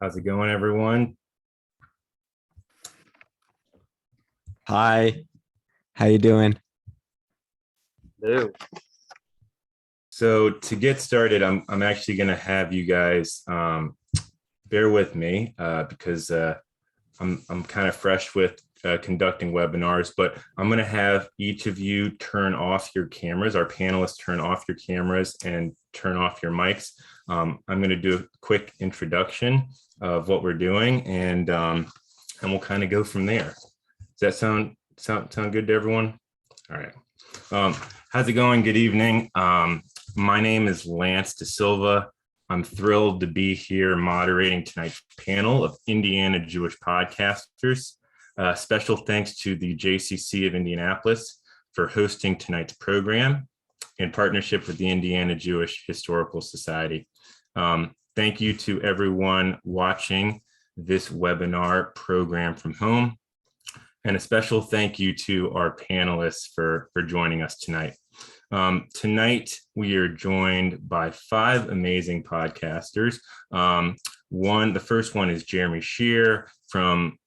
How's it going, everyone? Hi, how you doing? Hello. So to get started, I'm actually going to have you guys bear with me because I'm kind of fresh with conducting webinars, but I'm going to have each of you turn off your cameras. Our panelists turn off your cameras and turn off your mics. I'm going to do a quick introduction of what we're doing, and we'll kind of go from there. Does that sound good to everyone? All right. How's it going? Good evening. My name is Lance De Silva. I'm thrilled to be here moderating tonight's panel of Indiana Jewish podcasters. Special thanks to the JCC of Indianapolis for hosting tonight's program in partnership with the Indiana Jewish Historical Society. Thank you to everyone watching this webinar program from home. And a special thank you to our panelists for joining us tonight. Tonight, we are joined by 5 amazing podcasters. The first one is Jeremy Shear from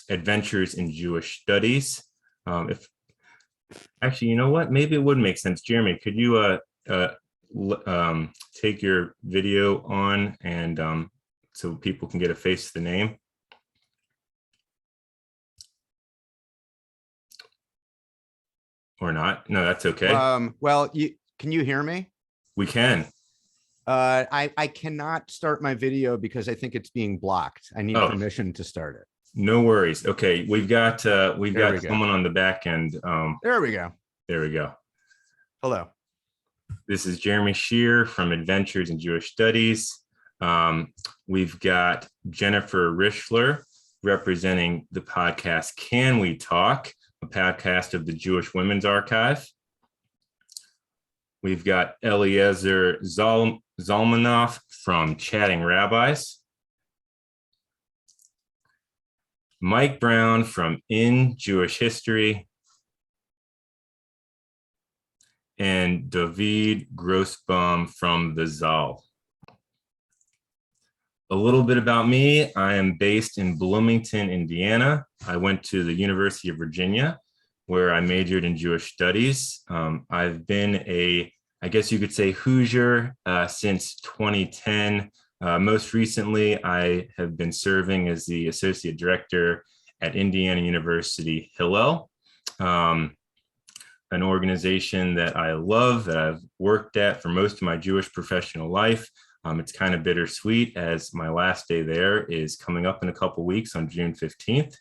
Adventures in Jewish Studies. Actually, you know what? Maybe it would make sense. Jeremy, could you take your video on and so people can get a face to the name? Or not? No, that's okay. Well, can you hear me? We can. I cannot start my video because I think it's being blocked. I need permission to start it. No worries. Okay, we've got someone on the back end. There we go. There we go. Hello. This is Jeremy Shear from Adventures in Jewish Studies. We've got Jennifer Rischler representing the podcast Can We Talk, a podcast of the Jewish Women's Archive. We've got Eliezer Zalmanoff from Chatting Rabbis. Mike Brown from In Jewish History. And David Grossbaum from the Zal. A little bit about me. I am based in Bloomington, Indiana. I went to the University of Virginia, where I majored in Jewish studies. I've been I guess you could say, Hoosier since 2010. Most recently, I have been serving as the Associate Director at Indiana University Hillel, an organization that I love, that I've worked at for most of my Jewish professional life. It's kind of bittersweet as my last day there is coming up in a couple of weeks on June 15th.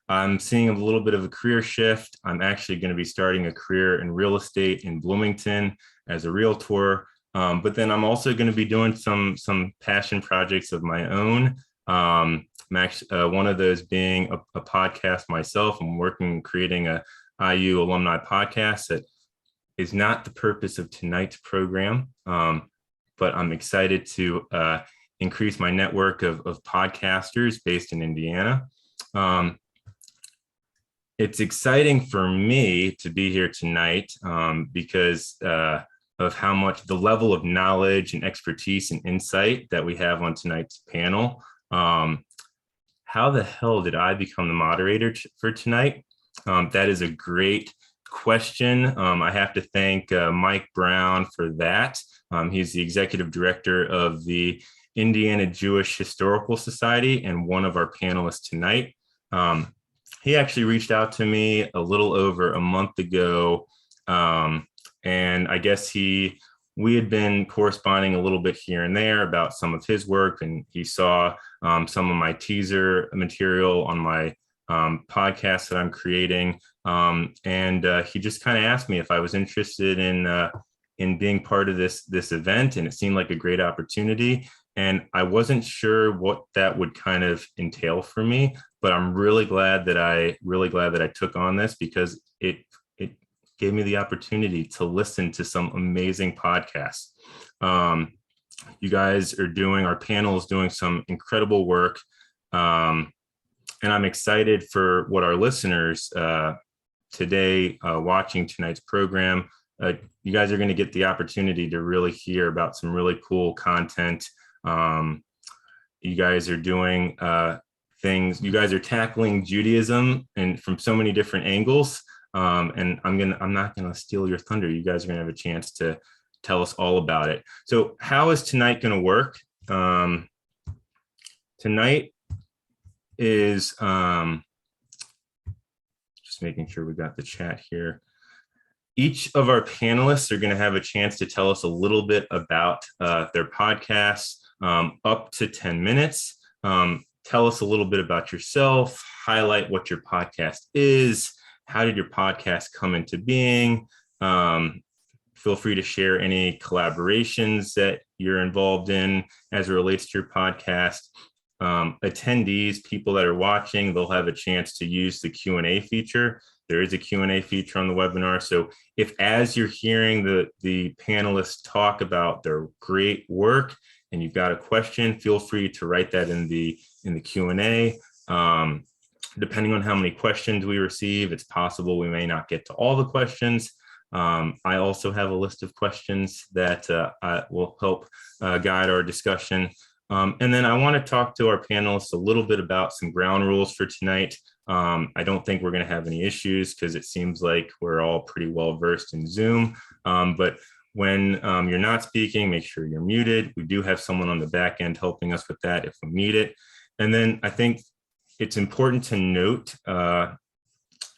I'm seeing a little bit of a career shift. I'm actually going to be starting a career in real estate in Bloomington as a realtor. But then I'm also going to be doing some passion projects of my own. One of those being a podcast myself. I'm creating a IU alumni podcast that is not the purpose of tonight's program. But I'm excited to increase my network of podcasters based in Indiana. It's exciting for me to be here tonight because of how much the level of knowledge and expertise and insight that we have on tonight's panel. How the hell did I become the moderator for tonight? That is a great question. I have to thank Mike Brown for that. He's the executive director of the Indiana Jewish Historical Society and one of our panelists tonight. He actually reached out to me a little over a month ago, and I guess we had been corresponding a little bit here and there about some of his work, and he saw some of my teaser material on my podcast that I'm creating, and he just kind of asked me if I was interested in being part of this event, and it seemed like a great opportunity. And I wasn't sure what that would kind of entail for me, but I'm really glad that I took on this because it gave me the opportunity to listen to some amazing podcasts. You guys our panel is doing some incredible work. And I'm excited for what our listeners today watching tonight's program. You guys are going to get the opportunity to really hear about some really cool content You guys are doing things. You guys are tackling Judaism and from so many different angles. And I'm not gonna steal your thunder. You guys are gonna have a chance to tell us all about it. So how is tonight gonna work? Tonight is just making sure we got the chat here. Each of our panelists are going to have a chance to tell us a little bit about their podcasts, up to 10 minutes. Tell us a little bit about yourself, highlight what your podcast is, how did your podcast come into being? Feel free to share any collaborations that you're involved in as it relates to your podcast. Attendees, people that are watching, they'll have a chance to use the Q&A feature. There is a Q&A feature on the webinar. So if as you're hearing the panelists talk about their great work and you've got a question, feel free to write that in the Q&A. Depending on how many questions we receive, it's possible we may not get to all the questions. I also have a list of questions that will help guide our discussion. And then I want to talk to our panelists a little bit about some ground rules for tonight. I don't think we're going to have any issues because it seems like we're all pretty well versed in Zoom. But when you're not speaking, make sure you're muted. We do have someone on the back end helping us with that if we need it. And then I think it's important to note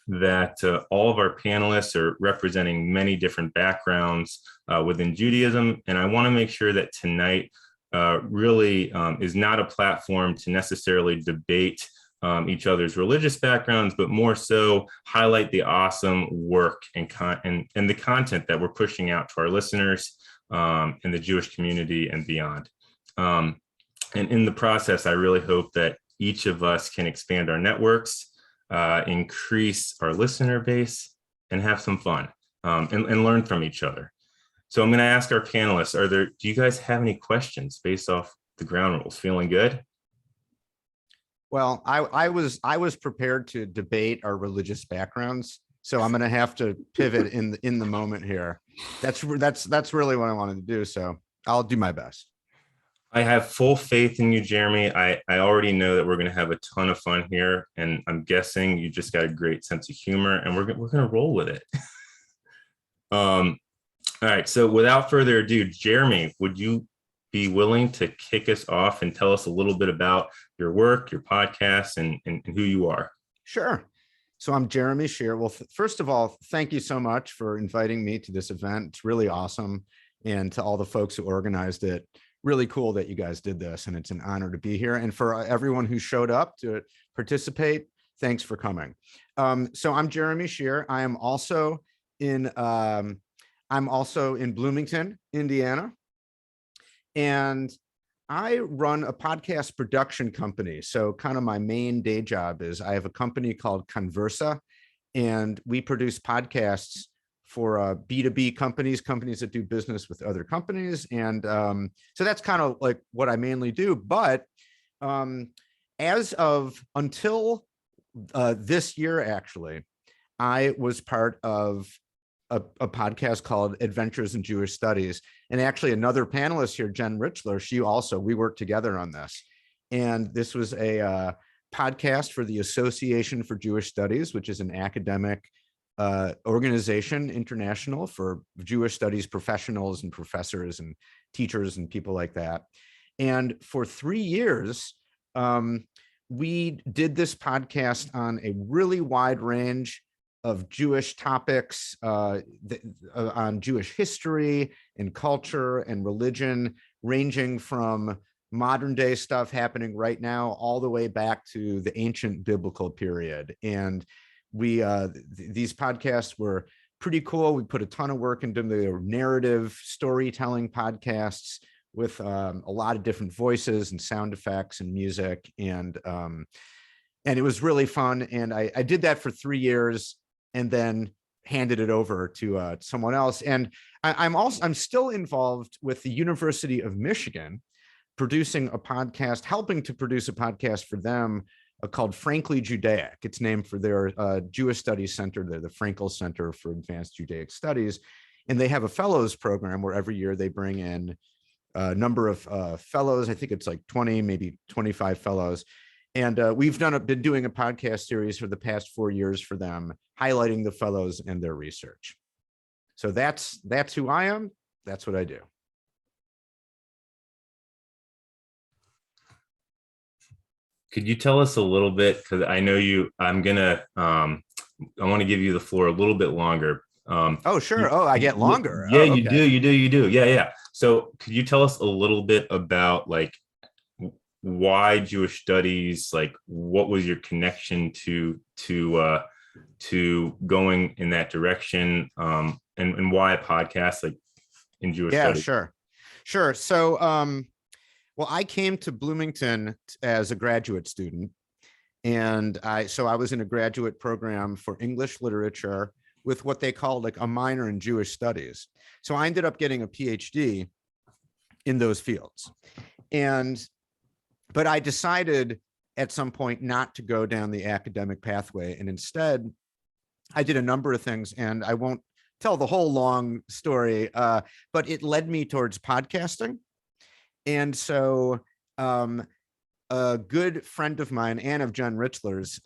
that all of our panelists are representing many different backgrounds within Judaism. And I want to make sure that tonight really is not a platform to necessarily debate each other's religious backgrounds, but more so highlight the awesome work and the content that we're pushing out to our listeners in the Jewish community and beyond. And in the process, I really hope that each of us can expand our networks, increase our listener base, and have some fun and learn from each other. So I'm going to ask our panelists, do you guys have any questions based off the ground rules? Feeling good? Well, I was prepared to debate our religious backgrounds, so I'm going to have to pivot in the moment here. That's really what I wanted to do. So I'll do my best. I have full faith in you, Jeremy. I already know that we're going to have a ton of fun here, and I'm guessing you just got a great sense of humor, and we're going to roll with it. All right. So without further ado, Jeremy, would you be willing to kick us off and tell us a little bit about your work, your podcast, and who you are? Sure. So I'm Jeremy Shear. Well, first of all, thank you so much for inviting me to this event. It's really awesome. And to all the folks who organized it, really cool that you guys did this. And it's an honor to be here. And for everyone who showed up to participate, thanks for coming. So I'm Jeremy Shear. I am also in Bloomington, Indiana. And I run a podcast production company. So kind of my main day job is I have a company called Conversa, and we produce podcasts for B2B companies that do business with other companies. And so that's kind of like what I mainly do. But as of until this year, actually, I was part of a podcast called Adventures in Jewish Studies. And actually another panelist here, Jen Richler, we worked together on this. And this was a podcast for the Association for Jewish Studies, which is an academic organization, international for Jewish studies professionals and professors and teachers and people like that. And for 3 years, we did this podcast on a really wide range of Jewish topics, on Jewish history and culture and religion, ranging from modern day stuff happening right now all the way back to the ancient biblical period. And these podcasts were pretty cool. We put a ton of work into the narrative storytelling podcasts with a lot of different voices and sound effects and music. And it was really fun. And I did that for 3 years and then handed it over to someone else. And I'm still involved with the University of Michigan, producing a podcast, helping to produce a podcast for them called Frankly Judaic. It's named for their Jewish Studies Center. They're the Frankel Center for Advanced Judaic Studies. And they have a fellows program where every year they bring in number of fellows. I think it's like 20, maybe 25 fellows. And we've been doing a podcast series for the past 4 years for them, highlighting the fellows and their research. So that's who I am. That's what I do. Could you tell us a little bit, because I know I want to give you the floor a little bit longer. Oh, sure. Oh, I get longer. Yeah, Oh, you okay. you do. Yeah. So could you tell us a little bit about like why Jewish studies? Like, what was your connection to going in that direction? And why a podcast like in Jewish Yeah, studies? sure. So, well, I came to Bloomington as a graduate student, and I was in a graduate program for English literature with what they called like a minor in Jewish studies. So I ended up getting a PhD in those fields. But I decided at some point not to go down the academic pathway. And instead, I did a number of things, and I won't tell the whole long story, but it led me towards podcasting. And so a good friend of mine, Ann of John Richler's,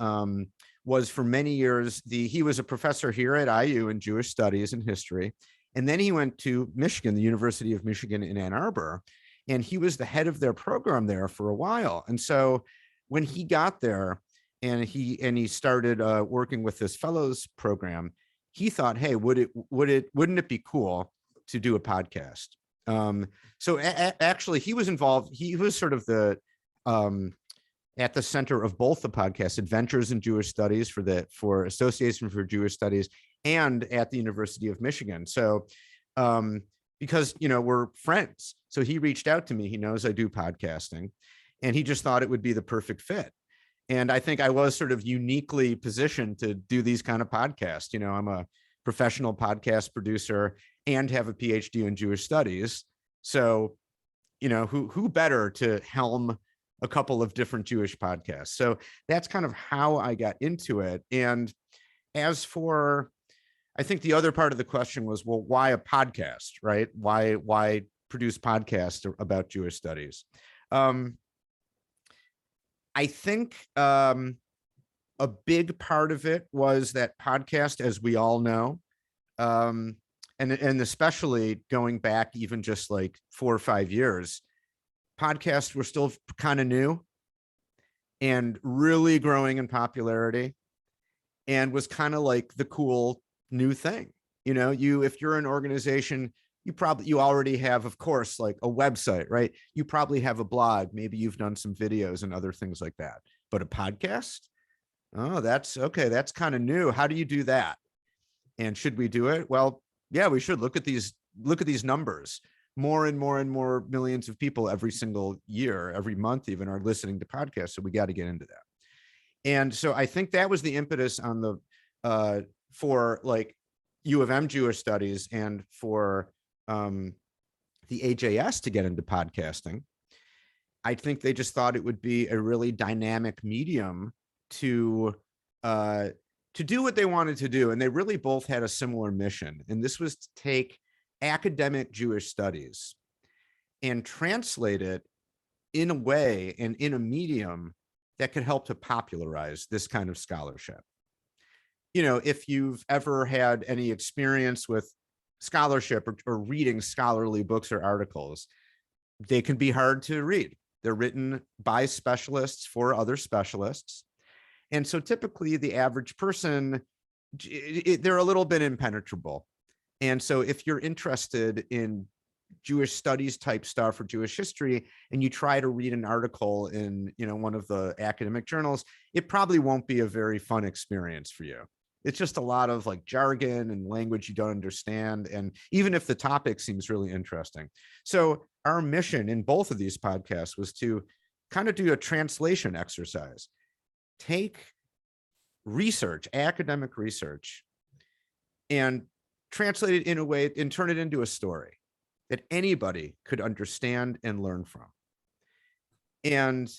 was for many years, he was a professor here at IU in Jewish studies and history. And then he went to Michigan, the University of Michigan in Ann Arbor, and he was the head of their program there for a while. And so when he got there and he started working with this fellows program, he thought, hey, wouldn't it be cool to do a podcast? So actually, he was involved. He was sort of at the center of both the podcasts, Adventures in Jewish Studies for Association for Jewish Studies, and at the University of Michigan. So because we're friends, so he reached out to me. He knows I do podcasting, and he just thought it would be the perfect fit. And I think I was sort of uniquely positioned to do these kind of podcasts. I'm a professional podcast producer and have a PhD in Jewish studies. So, who better to helm a couple of different Jewish podcasts? So that's kind of how I got into it. And as for, I think the other part of the question was, well, why a podcast, right? Why produce podcasts about Jewish studies? I think a big part of it was that podcast, as we all know, and especially going back even just like 4 or 5 years, podcasts were still kind of new and really growing in popularity, and was kind of like the cool new thing. If you're an organization, you already have, of course, like a website, right? You probably have a blog. Maybe you've done some videos and other things like that. But a podcast? Oh, that's okay. That's kind of new. How do you do that? And should we do it? Well, yeah, we should look at these numbers. More and more and more millions of people every single year, every month even, are listening to podcasts. So we got to get into that. And so I think that was the impetus on the for like U of M Jewish Studies and for the AJS to get into podcasting. I think they just thought it would be a really dynamic medium to do what they wanted to do. And they really both had a similar mission. And this was to take academic Jewish studies and translate it in a way and in a medium that could help to popularize this kind of scholarship. If you've ever had any experience with scholarship or reading scholarly books or articles, they can be hard to read. They're written by specialists for other specialists. And so typically the average person, they're a little bit impenetrable. And so if you're interested in Jewish studies type stuff or Jewish history, and you try to read an article in, one of the academic journals, it probably won't be a very fun experience for you. It's just a lot of like jargon and language you don't understand. And even if the topic seems really interesting. So our mission in both of these podcasts was to kind of do a translation exercise. Take research, academic research, and translate it in a way and turn it into a story that anybody could understand and learn from. And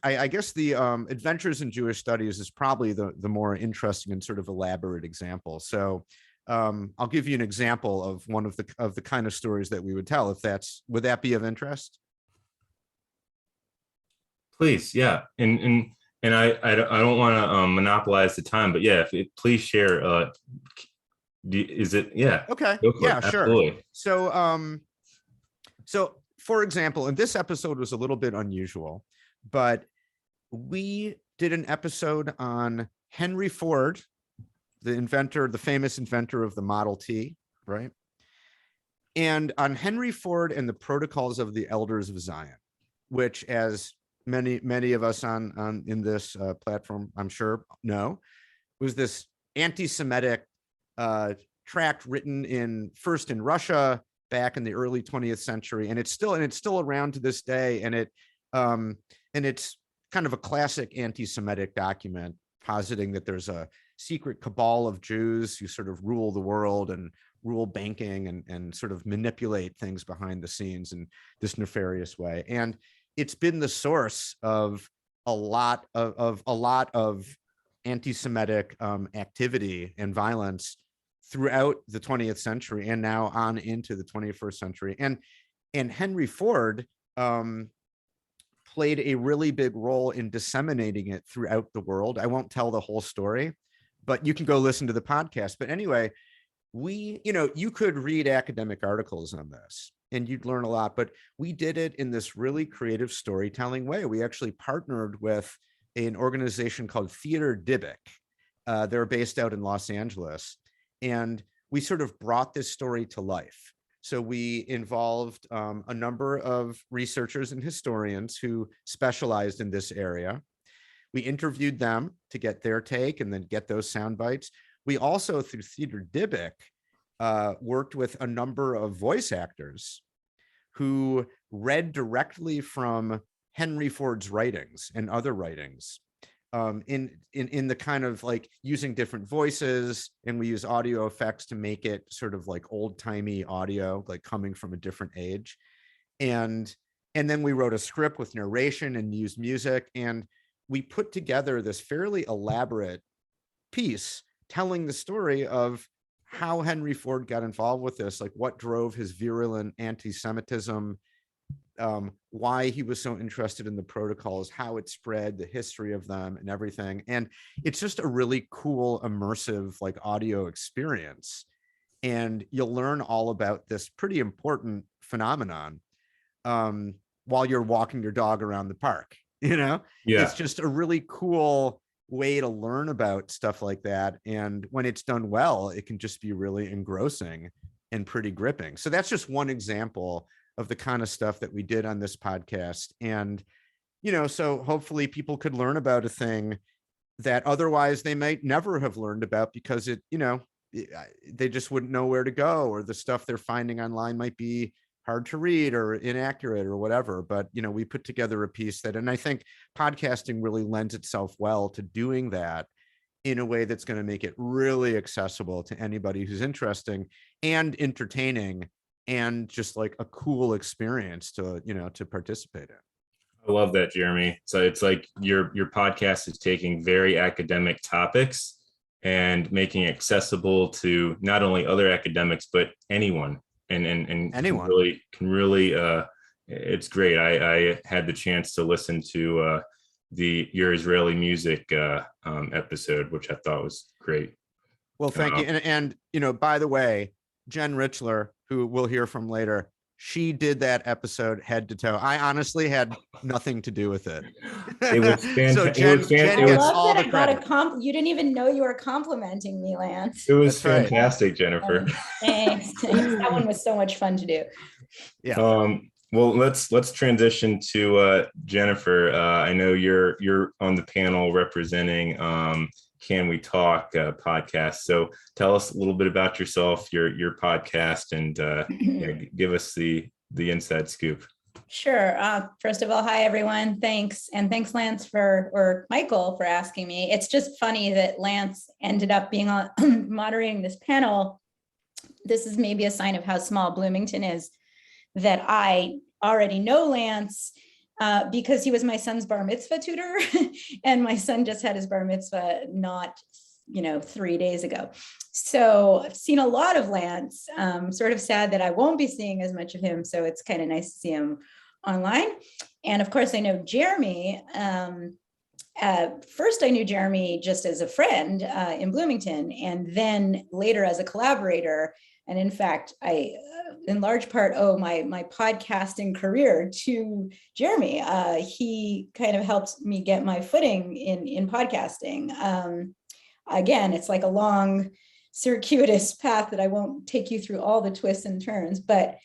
I guess the Adventures in Jewish Studies is probably the more interesting and sort of elaborate example. So I'll give you an example of one of the kind of stories that we would tell, would that be of interest? Please, yeah. And I don't want to monopolize the time, but yeah, please share. Is it? Yeah. Okay. Go for Yeah, it. sure. Absolutely. So for example, and this episode was a little bit unusual, but we did an episode on Henry Ford, the famous inventor of the Model T, right? And on Henry Ford and the Protocols of the Elders of Zion, which, as many of us on in this platform, I'm sure, know, was this anti-Semitic tract written first in Russia back in the early 20th century, and it's still around to this day, and it's kind of a classic anti-Semitic document positing that there's a secret cabal of Jews who sort of rule the world and rule banking and sort of manipulate things behind the scenes in this nefarious way. And it's been the source of a lot of anti-Semitic activity and violence throughout the 20th century and now on into the 21st century. And Henry Ford played a really big role in disseminating it throughout the world. I won't tell the whole story, but you can go listen to the podcast. But anyway, you could read academic articles on this and you'd learn a lot, but we did it in this really creative storytelling way. We actually partnered with an organization called Theater Dybbuk. They're based out in Los Angeles. And we sort of brought this story to life. So we involved a number of researchers and historians who specialized in this area. We interviewed them to get their take and then get those sound bites. We also, through Theater Dybbuk, worked with a number of voice actors who read directly from Henry Ford's writings and other writings in the kind of like using different voices, and we use audio effects to make it sort of like old-timey audio, like coming from a different age. And then we wrote a script with narration and used music, and we put together this fairly elaborate piece telling the story of how Henry Ford got involved with this, like what drove his virulent anti-Semitism, why he was so interested in the protocols, how it spread, the history of them and everything. And it's just a really cool, immersive, like audio experience. And you'll learn all about this pretty important phenomenon while you're walking your dog around the park, Yeah. It's just a really cool way to learn about stuff like that. And when it's done well, it can just be really engrossing and pretty gripping. So that's just one example of the kind of stuff that we did on this podcast. And, so hopefully people could learn about a thing that otherwise they might never have learned about because they just wouldn't know where to go, or the stuff they're finding online might be hard to read or inaccurate or whatever. But, we put together a piece and I think podcasting really lends itself well to doing that in a way that's going to make it really accessible to anybody who's interesting and entertaining and just like a cool experience to participate in. I love that, Jeremy. So it's like your podcast is taking very academic topics and making it accessible to not only other academics, but anyone and anyone can really it's great. I had the chance to listen to your Israeli music episode, which I thought was great. Well, thank you. And by the way, Jen Richler, who we'll hear from later, she did that episode head to toe. I honestly had nothing to do with it. It was fantastic. So Jen gets all the credit. You didn't even know you were complimenting me, Lance. It was fantastic, Jennifer. Thanks. That one was so much fun to do. Yeah. Well, let's transition to Jennifer. I know you're on the panel representing Can We Talk podcast. So tell us a little bit about yourself, your podcast, and give us the inside scoop. Sure. First of all, hi, everyone. Thanks. And thanks, Lance, or Michael, for asking me. It's just funny that Lance ended up being on moderating this panel. This is maybe a sign of how small Bloomington is, that I already know Lance because he was my son's bar mitzvah tutor. And my son just had his bar mitzvah not 3 days ago. So I've seen a lot of Lance. Sort of sad that I won't be seeing as much of him. So it's kind of nice to see him online. And of course, I know Jeremy. First, I knew Jeremy just as a friend in Bloomington, and then later as a collaborator. And in fact, I, in large part, owe my podcasting career to Jeremy. He kind of helped me get my footing in podcasting. Again, it's like a long, circuitous path that I won't take you through all the twists and turns, but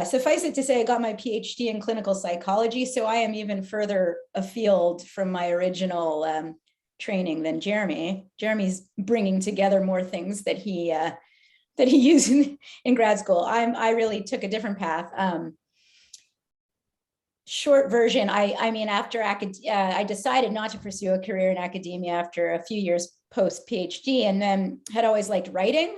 suffice it to say, I got my PhD in clinical psychology, so I am even further afield from my original training than Jeremy. Jeremy's bringing together more things that he used in grad school. I really took a different path. Short version, I mean, after I decided not to pursue a career in academia after a few years post PhD, and then had always liked writing.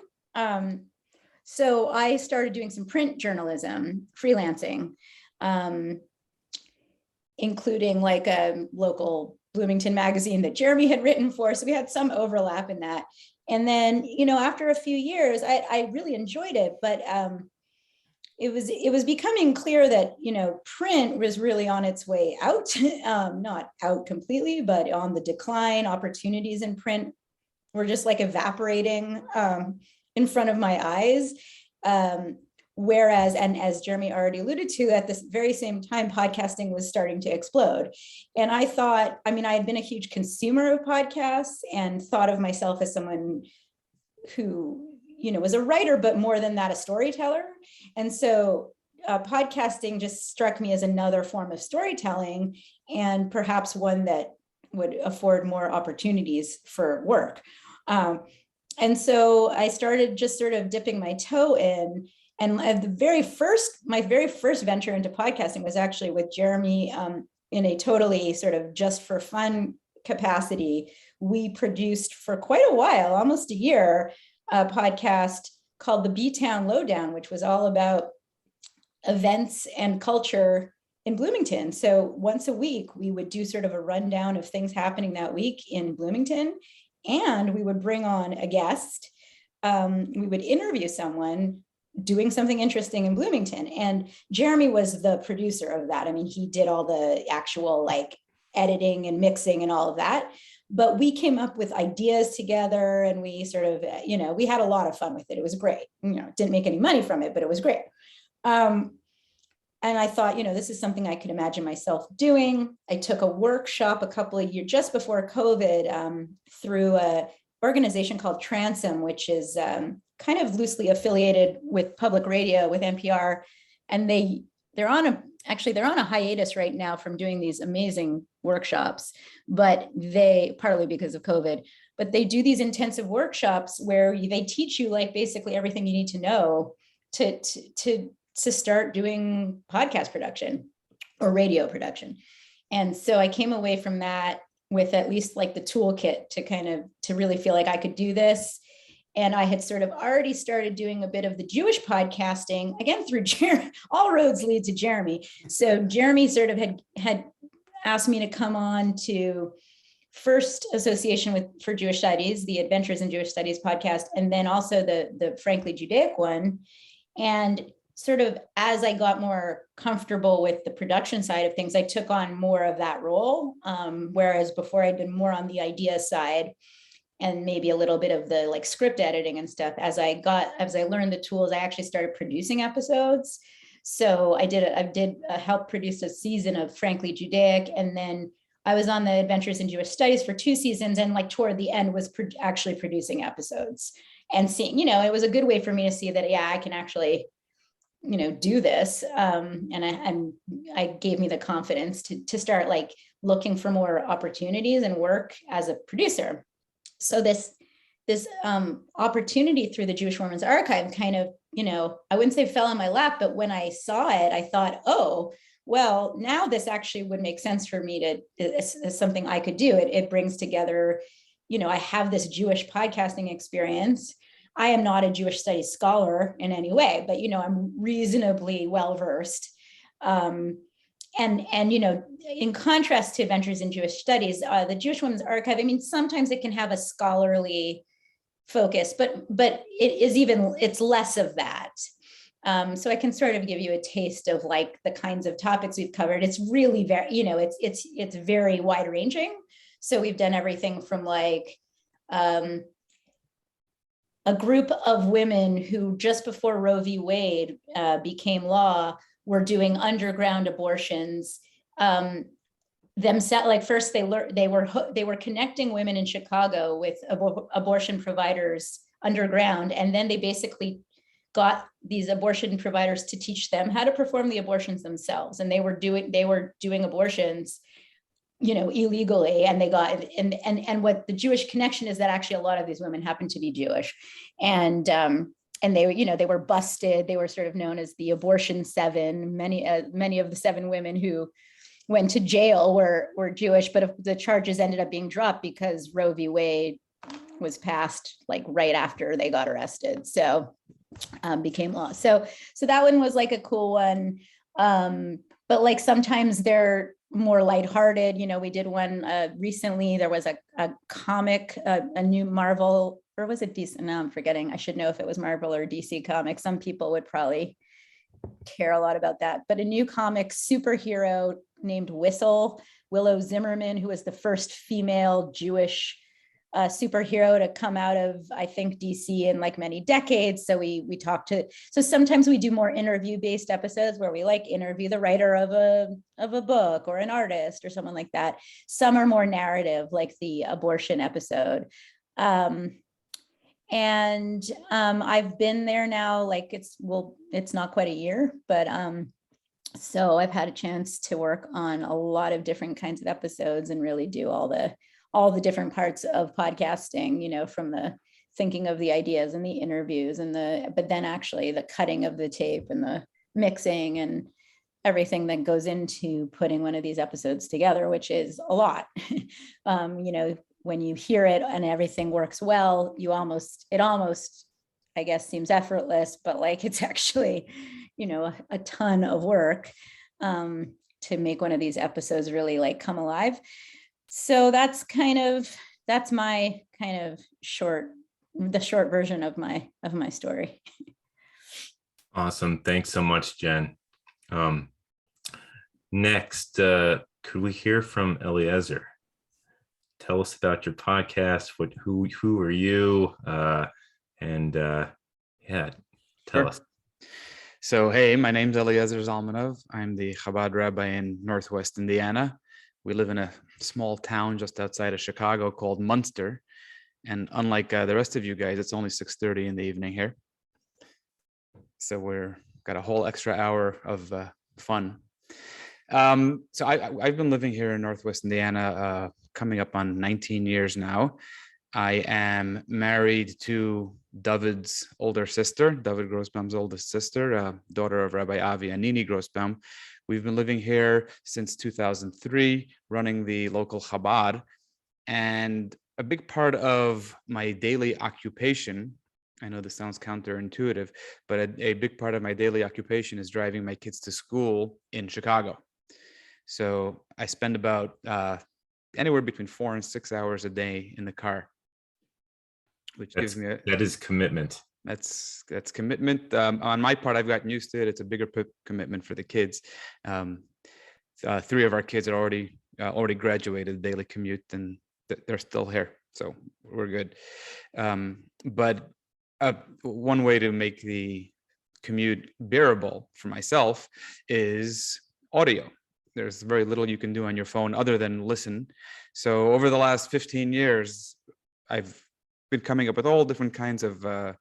So I started doing some print journalism, freelancing, including like a local Bloomington magazine that Jeremy had written for. So we had some overlap in that. And then, after a few years, I really enjoyed it, but it was becoming clear that, print was really on its way out, not out completely, but on the decline. Opportunities in print were just like evaporating in front of my eyes. Whereas, and as Jeremy already alluded to, at this very same time, podcasting was starting to explode. And I thought, I had been a huge consumer of podcasts and thought of myself as someone who, was a writer, but more than that, a storyteller. And so podcasting just struck me as another form of storytelling, and perhaps one that would afford more opportunities for work. And so I started just sort of dipping my toe in. And my very first venture into podcasting was actually with Jeremy in a totally sort of just for fun capacity. We produced for quite a while, almost a year, a podcast called the B-Town Lowdown, which was all about events and culture in Bloomington. So once a week, we would do sort of a rundown of things happening that week in Bloomington. And we would bring on a guest. We would interview someone doing something interesting in Bloomington. And Jeremy was the producer of that. He did all the actual like editing and mixing and all of that. But we came up with ideas together, and we sort of, we had a lot of fun with it. It was great. Didn't make any money from it, but it was great. And I thought, this is something I could imagine myself doing. I took a workshop a couple of years just before COVID through a organization called Transom, which is kind of loosely affiliated with public radio, with NPR. And they're on a hiatus right now from doing these amazing workshops, but partly because of COVID, but they do these intensive workshops where they teach you like basically everything you need to know to start doing podcast production or radio production. And so I came away from that with at least like the toolkit to really feel like I could do this. And I had sort of already started doing a bit of the Jewish podcasting, again, through all roads lead to Jeremy. So Jeremy sort of had asked me to come on to first Association for Jewish Studies, the Adventures in Jewish Studies podcast, and then also the Frankly Judaic one. And sort of as I got more comfortable with the production side of things, I took on more of that role. Whereas before I'd been more on the idea side and maybe a little bit of the like script editing and stuff. As I learned the tools, I actually started producing episodes. So I did help produce a season of Frankly Judaic, and then I was on the Adventures in Jewish Studies for 2 seasons, and like toward the end was actually producing episodes and seeing, it was a good way for me to see that, yeah, I can actually, do this. And I gave me the confidence to start like looking for more opportunities and work as a producer. So this opportunity through the Jewish Women's Archive kind of, I wouldn't say fell in my lap, but when I saw it, I thought, oh, well, now this actually would make sense for me it's something I could do. It brings together, I have this Jewish podcasting experience. I am not a Jewish studies scholar in any way, but, I'm reasonably well-versed. and you know, in contrast to Adventures in Jewish Studies, the Jewish Women's Archive, I mean, sometimes it can have a scholarly focus, but it's less of that. So I can sort of give you a taste of like the kinds of topics we've covered. It's really very, you know, it's very wide ranging. So we've done everything from like a group of women who just before Roe v. Wade became law were doing underground abortions. Themselves, like first they were connecting women in Chicago with abortion providers underground, and then they basically got these abortion providers to teach them how to perform the abortions themselves, and they were doing abortions, you know, illegally, and they got and what the Jewish connection is that actually a lot of these women happen to be Jewish, and they were, you know, they were busted. They were sort of known as the Abortion Seven. Many of the 7 women who went to jail were Jewish, but the charges ended up being dropped because Roe v. Wade was passed like right after they got arrested. So became law. So that one was like a cool one. But like sometimes they're more lighthearted. You know, we did one recently. There was a comic, a new Marvel, or was it DC? Now I'm forgetting. I should know if it was Marvel or DC comic. Some people would probably care a lot about that. But a new comic superhero named Willow Zimmerman, who was the first female Jewish superhero to come out of, I think, DC in like many decades. So we talked to, so sometimes we do more interview-based episodes where we like interview the writer of a book or an artist or someone like that. Some are more narrative, like the abortion episode. I've been there now, like it's not quite a year, but so I've had a chance to work on a lot of different kinds of episodes and really do all the different parts of podcasting, you know, from the thinking of the ideas and the interviews but then actually the cutting of the tape and the mixing and everything that goes into putting one of these episodes together, which is a lot. You know, when you hear it and everything works well, it almost, I guess, seems effortless, but like it's actually, you know, a ton of work to make one of these episodes really like come alive. So that's my kind of the short version of my story. Awesome. Thanks so much, Jen. Next, could we hear from Eliezer? Tell us about your podcast. Who are you? Tell us. So, hey, my name's Eliezer Zalmanov. I'm the Chabad rabbi in Northwest Indiana. We live in a small town just outside of Chicago called Munster. And unlike the rest of you guys, it's only 6:30 in the evening here. So we're got a whole extra hour of fun. So I've been living here in Northwest Indiana, coming up on 19 years now. I am married to David's older sister, David Grossbaum's oldest sister, daughter of Rabbi Avi and Nini Grossbaum. We've been living here since 2003, running the local Chabad. And a big part of my daily occupation, I know this sounds counterintuitive, but a big part of my daily occupation is driving my kids to school in Chicago. So I spend about anywhere between 4 and 6 hours a day in the car, which gives me that is commitment. That's commitment. On my part, I've gotten used to it. It's a bigger commitment for the kids. 3 of our kids are already graduated the daily commute, and they're still here, so we're good. But one way to make the commute bearable for myself is audio. There's very little you can do on your phone other than listen. So over the last 15 years, I've been coming up with all different kinds of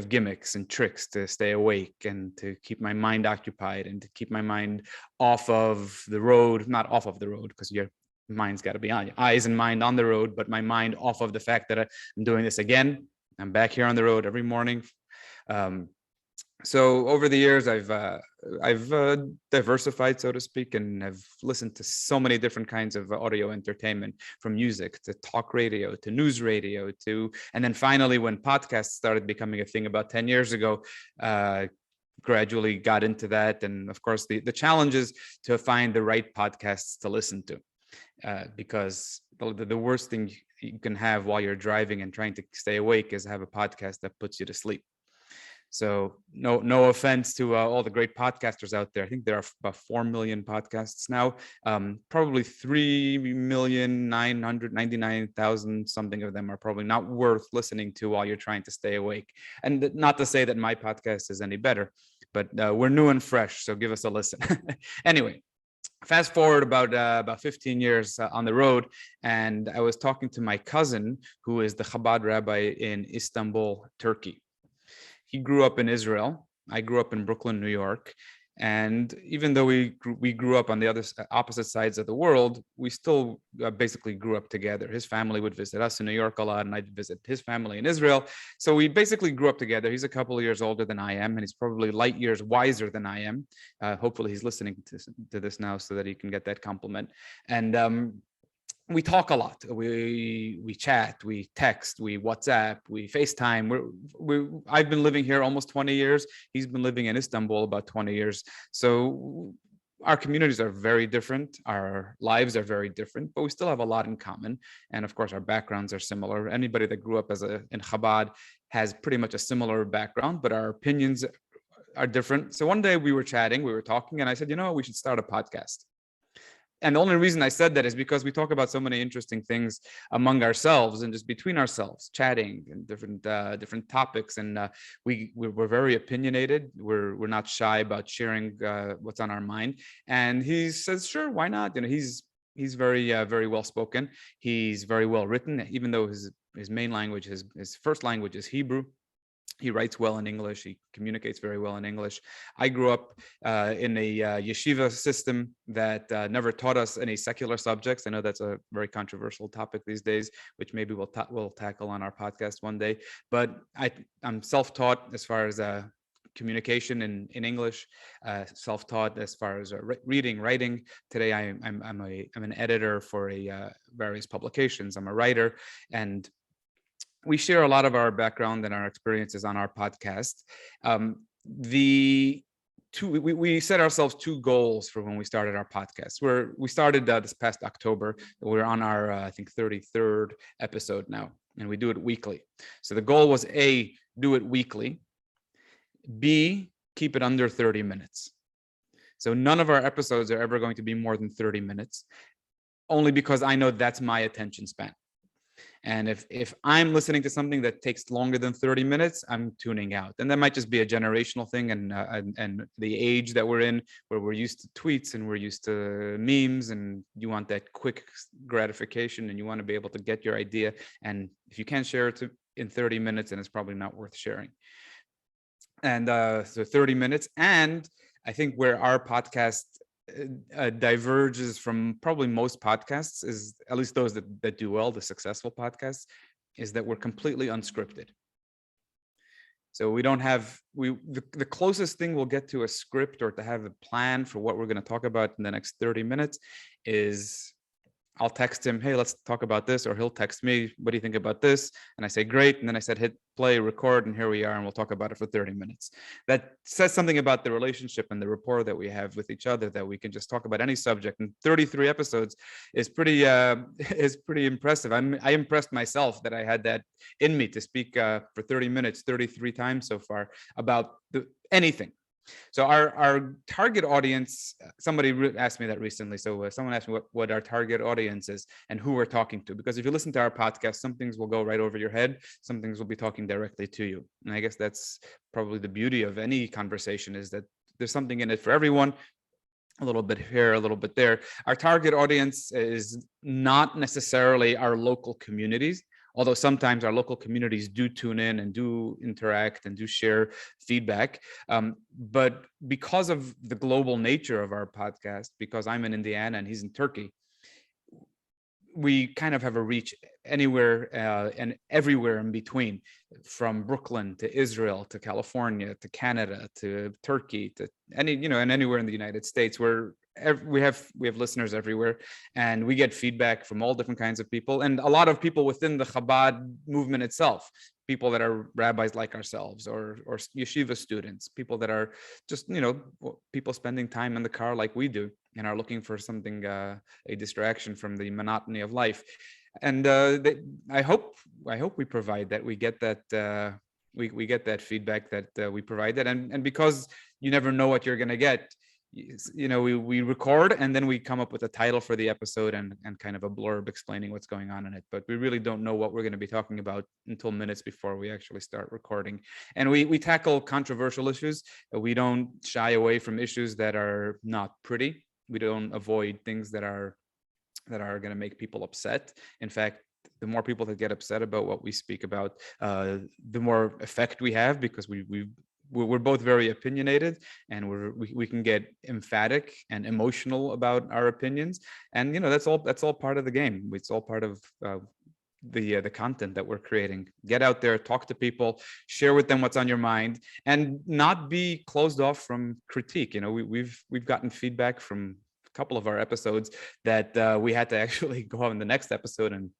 gimmicks and tricks to stay awake and to keep my mind occupied and to keep my mind off of the road, not off of the road, because your mind's got to be on your eyes and mind on the road, but my mind off of the fact that I'm doing this again. I'm back here on the road every morning. So over the years, I've diversified, so to speak, and I've listened to so many different kinds of audio entertainment, from music to talk radio to news radio and then finally, when podcasts started becoming a thing about 10 years ago, gradually got into that. And of course, the challenge is to find the right podcasts to listen to, because the worst thing you can have while you're driving and trying to stay awake is have a podcast that puts you to sleep. So no offense to all the great podcasters out there. I think there are about 4 million podcasts now. Probably 3,999,000 something of them are probably not worth listening to while you're trying to stay awake. And not to say that my podcast is any better, but we're new and fresh, so give us a listen. Anyway, fast forward about 15 years on the road, and I was talking to my cousin, who is the Chabad rabbi in Istanbul, Turkey. He grew up in Israel. I grew up in Brooklyn, New York. And even though we grew up on the opposite sides of the world, we still basically grew up together. His family would visit us in New York a lot, and I'd visit his family in Israel. So we basically grew up together. He's a couple of years older than I am, and he's probably light years wiser than I am. Hopefully he's listening to this now so that he can get that compliment. And we talk a lot. We chat, we text, we WhatsApp, we FaceTime. I've been living here almost 20 years. He's been living in Istanbul about 20 years. So our communities are very different. Our lives are very different, but we still have a lot in common. And of course, our backgrounds are similar. Anybody that grew up in Chabad has pretty much a similar background, but our opinions are different. So one day we were chatting, we were talking, and I said, you know what, we should start a podcast. And the only reason I said that is because we talk about so many interesting things among ourselves and just between ourselves, chatting and different topics. And we're very opinionated. We're not shy about sharing what's on our mind. And he says, sure, why not? You know, he's very well spoken. He's very well written, even though his main language, his first language is Hebrew. He writes well in English. He communicates very well in English. I grew up in a yeshiva system that never taught us any secular subjects. I know that's a very controversial topic these days, which maybe we'll tackle on our podcast one day. But I'm self-taught as far as communication in English, self-taught as far as reading, writing. Today, I'm an editor for various publications. I'm a writer, and we share a lot of our background and our experiences on our podcast. We set ourselves 2 goals for when we started our podcast. We started this past October. We're on our, I think, 33rd episode now, and we do it weekly. So the goal was A, do it weekly. B, keep it under 30 minutes. So none of our episodes are ever going to be more than 30 minutes, only because I know that's my attention span. And if I'm listening to something that takes longer than 30 minutes, I'm tuning out. And that might just be a generational thing and the age that we're in, where we're used to tweets and we're used to memes, and you want that quick gratification and you want to be able to get your idea. And if you can't share it in 30 minutes, then it's probably not worth sharing. And so 30 minutes. And I think where our podcast diverges from probably most podcasts, is at least those that do well, the successful podcasts, is that we're completely unscripted. So we don't have, the closest thing we'll get to a script or to have a plan for what we're going to talk about in the next 30 minutes is I'll text him, hey, let's talk about this, or he'll text me, what do you think about this? And I say, great. And then I said, hit play, record, and here we are, and we'll talk about it for 30 minutes. That says something about the relationship and the rapport that we have with each other, that we can just talk about any subject. And 33 episodes is pretty impressive. I impressed myself that I had that in me to speak for 30 minutes, 33 times so far about anything. So our target audience, somebody asked me that recently. So someone asked me what our target audience is and who we're talking to. Because if you listen to our podcast, some things will go right over your head. Some things will be talking directly to you. And I guess that's probably the beauty of any conversation, is that there's something in it for everyone. A little bit here, a little bit there. Our target audience is not necessarily our local communities, although sometimes our local communities do tune in and do interact and do share feedback. But because of the global nature of our podcast, because I'm in Indiana and he's in Turkey, we kind of have a reach anywhere and everywhere in between, from Brooklyn to Israel to California to Canada to Turkey to and anywhere in the United States, where we have listeners everywhere, and we get feedback from all different kinds of people, and a lot of people within the Chabad movement itself, people that are rabbis like ourselves, or yeshiva students, people that are just, people spending time in the car like we do and are looking for something, a distraction from the monotony of life. And I hope we provide that. We get that. We get that feedback that we provide that, and because you never know what you're going to get, we record and then we come up with a title for the episode and kind of a blurb explaining what's going on in it, but we really don't know what we're going to be talking about until minutes before we actually start recording. And we tackle controversial issues. We don't shy away from issues that are not pretty. We don't avoid things that are going to make people upset. In fact, the more people that get upset about what we speak about, the more effect we have, because we're both very opinionated, and we can get emphatic and emotional about our opinions. And that's all part of the game. It's all part of the content that we're creating. Get out there, talk to people, share with them what's on your mind, and not be closed off from critique. We've gotten feedback from a couple of our episodes that we had to actually go on the next episode and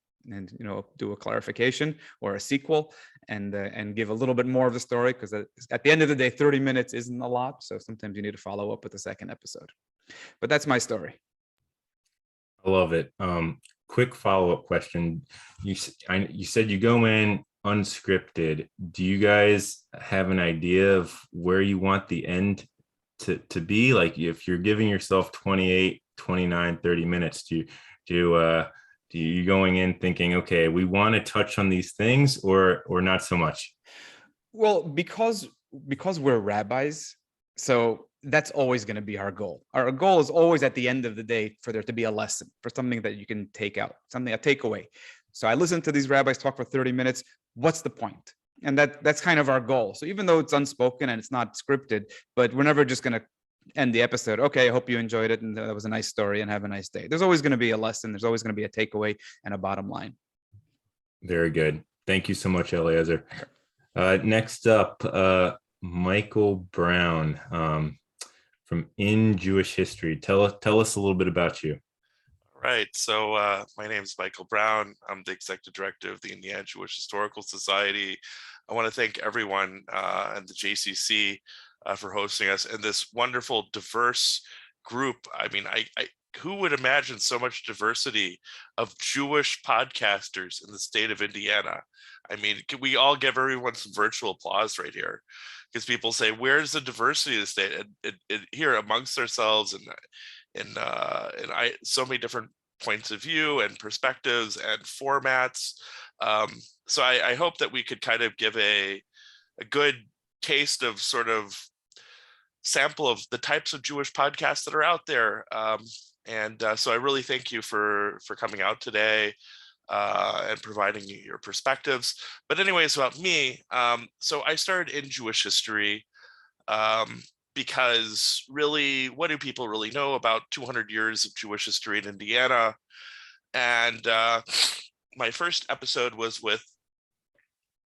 do a clarification or a sequel and give a little bit more of the story, because at the end of the day, 30 minutes isn't a lot. So sometimes you need to follow up with a second episode. But that's my story. I love it. Quick follow-up question. You said you go in unscripted. Do you guys have an idea of where you want the end to be? Like, if you're giving yourself 28, 29, 30 minutes, do you going in thinking, okay, we want to touch on these things, or not so much? Well, because we're rabbis, so that's always going to be our goal. Our goal is always at the end of the day for there to be a lesson, for something that you can take out, a takeaway. So I listen to these rabbis talk for 30 minutes. What's the point? And that's kind of our goal. So even though it's unspoken and it's not scripted, but we're never just going to end the episode. Okay, I hope you enjoyed it and that was a nice story and have a nice day. There's always going to be a lesson. There's always going to be a takeaway and a bottom line. Very good. Thank you so much, Eliezer. Next up, Michael Brown from In Jewish History. Tell us a little bit about you. Right. So my name is Michael Brown. I'm the executive director of the Indiana Jewish Historical Society. I want to thank everyone and the JCC for hosting us and this wonderful, diverse group. I mean, I who would imagine so much diversity of Jewish podcasters in the state of Indiana? I mean, can we all give everyone some virtual applause right here? Because people say, where's the diversity of the state? And here amongst ourselves and so many different points of view and perspectives and formats. So I hope that we could kind of give a good taste of sort of sample of the types of Jewish podcasts that are out there. So I really thank you for coming out today and providing your perspectives. But anyways, about me, so I started In Jewish History because really, what do people really know about 200 years of Jewish history in Indiana? And my first episode was with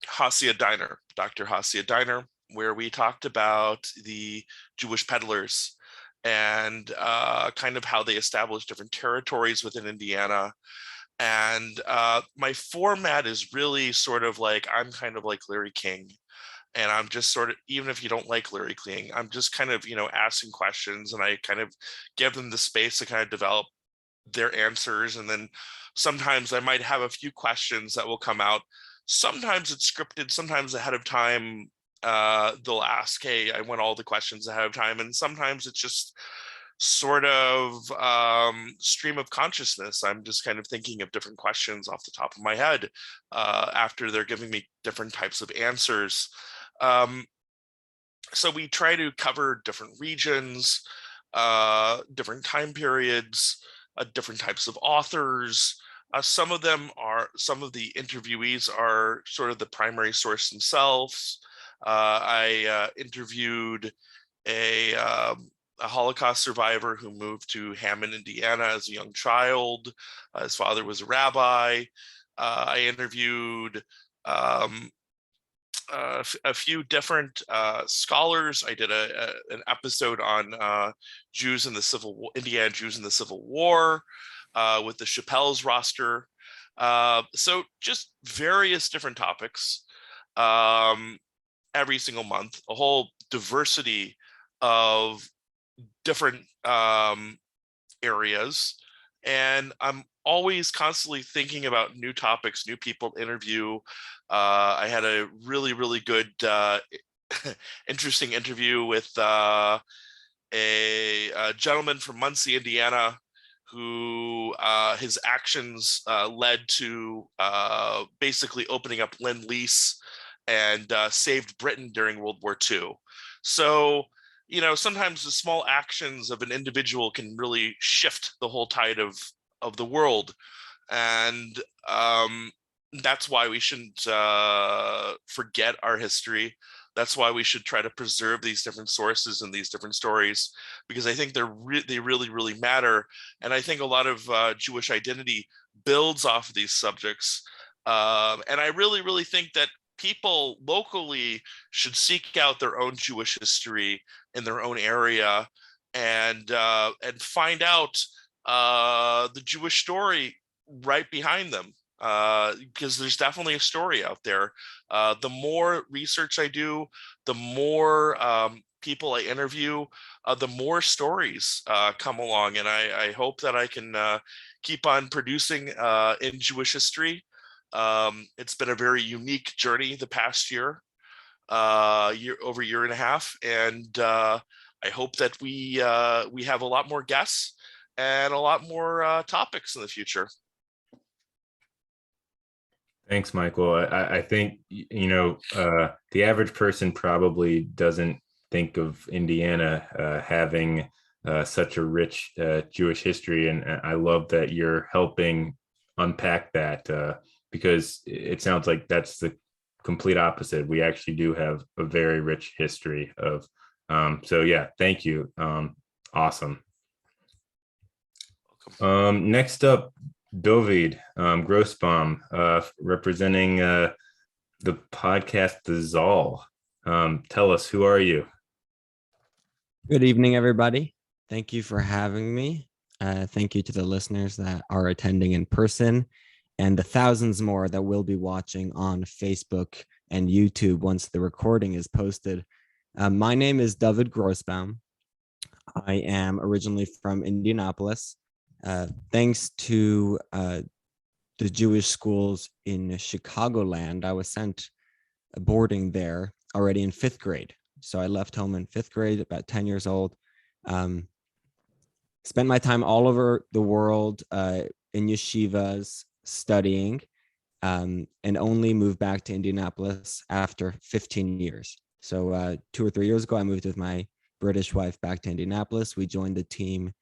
Hasia Diner, Dr. Hasia Diner, where we talked about the Jewish peddlers and kind of how they established different territories within Indiana. And my format is really sort of like, I'm kind of like Larry King. And I'm just sort of, even if you don't like Larry King, I'm just kind of, asking questions, and I kind of give them the space to kind of develop their answers. And then sometimes I might have a few questions that will come out. Sometimes it's scripted, sometimes ahead of time. They'll ask, hey, I want all the questions ahead of time. And sometimes it's just sort of stream of consciousness. I'm just kind of thinking of different questions off the top of my head after they're giving me different types of answers. So we try to cover different regions, different time periods, different types of authors. Some of the interviewees are sort of the primary source themselves. I interviewed a Holocaust survivor who moved to Hammond, Indiana as a young child. His father was a rabbi. I interviewed a few different scholars. I did an episode on Indiana Jews in the Civil War with the Chappelle's roster. So just various different topics. every single month, a whole diversity of different areas. And I'm always constantly thinking about new topics, new people to interview. I had a really, really good, interesting interview with a gentleman from Muncie, Indiana, who his actions led to basically opening up Lend-Lease and saved Britain during World War II. So, sometimes the small actions of an individual can really shift the whole tide of the world. And that's why we shouldn't forget our history. That's why we should try to preserve these different sources and these different stories, because I think they really, really matter. And I think a lot of Jewish identity builds off of these subjects. And I really, really think that people locally should seek out their own Jewish history in their own area and find out the Jewish story right behind them. Because there's definitely a story out there. The more research I do, the more people I interview, the more stories come along. And I hope that I can keep on producing in Jewish history. It's been a very unique journey the past year and a half. And I hope that we have a lot more guests and a lot more topics in the future. Thanks, Michael. I think, the average person probably doesn't think of Indiana having such a rich Jewish history. And I love that you're helping unpack that because it sounds like that's the complete opposite. We actually do have a very rich history of, so yeah, thank you. Awesome. Next up, Dovid Grossbaum, representing the podcast The Zal. Tell us, who are you? Good evening, everybody. Thank you for having me. Thank you to the listeners that are attending in person and the thousands more that will be watching on Facebook and YouTube once the recording is posted. My name is David Grossbaum. I am originally from Indianapolis. Thanks to the Jewish schools in Chicagoland, I was sent boarding there already in 5th grade. So I left home in 5th grade, about 10 years old. Spent my time all over the world in yeshivas studying, and only moved back to Indianapolis after 15 years. So 2 or 3 years ago, I moved with my British wife back to Indianapolis. We joined the team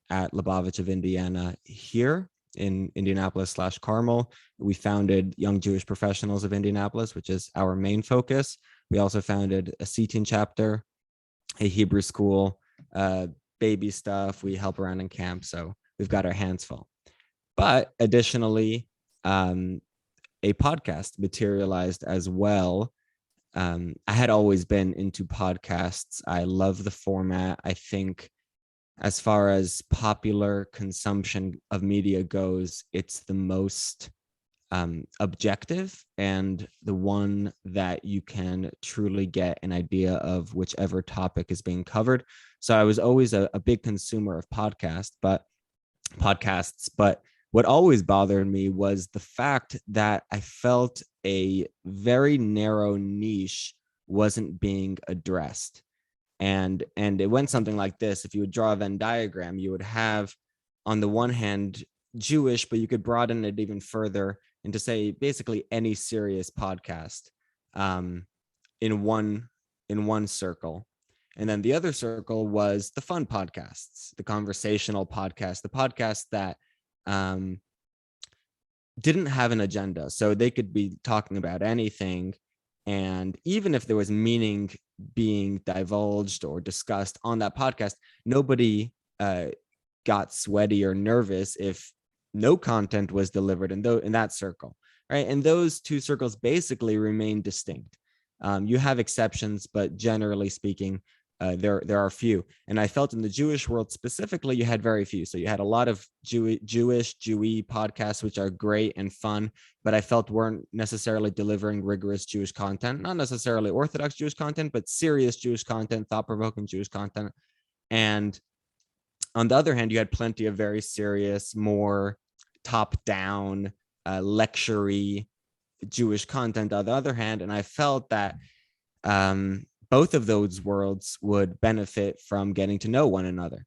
at Lubavitch of Indiana here in Indianapolis/Carmel. We founded Young Jewish Professionals of Indianapolis, which is our main focus. We also founded a CTN chapter, a Hebrew school, baby stuff. We help around in camp, so we've got our hands full. But additionally, a podcast materialized as well. I had always been into podcasts. I love the format. I think as far as popular consumption of media goes, it's the most objective and the one that you can truly get an idea of whichever topic is being covered. So I was always a big consumer of podcasts, but what always bothered me was the fact that I felt a very narrow niche wasn't being addressed. And it went something like this. If you would draw a Venn diagram, you would have on the one hand Jewish, but you could broaden it even further into say basically any serious podcast in one circle. And then the other circle was the fun podcasts, the conversational podcasts, the podcasts that didn't have an agenda. So they could be talking about anything. And even if there was meaning being divulged or discussed on that podcast, nobody got sweaty or nervous if no content was delivered in that circle, right? And those two circles basically remain distinct. You have exceptions, but generally speaking, there are few. And I felt in the Jewish world specifically, you had very few. So you had a lot of Jewy podcasts, which are great and fun, but I felt weren't necessarily delivering rigorous Jewish content, not necessarily Orthodox Jewish content, but serious Jewish content, thought-provoking Jewish content. And on the other hand, you had plenty of very serious, more top-down, lecture-y Jewish content on the other hand. And I felt that both of those worlds would benefit from getting to know one another,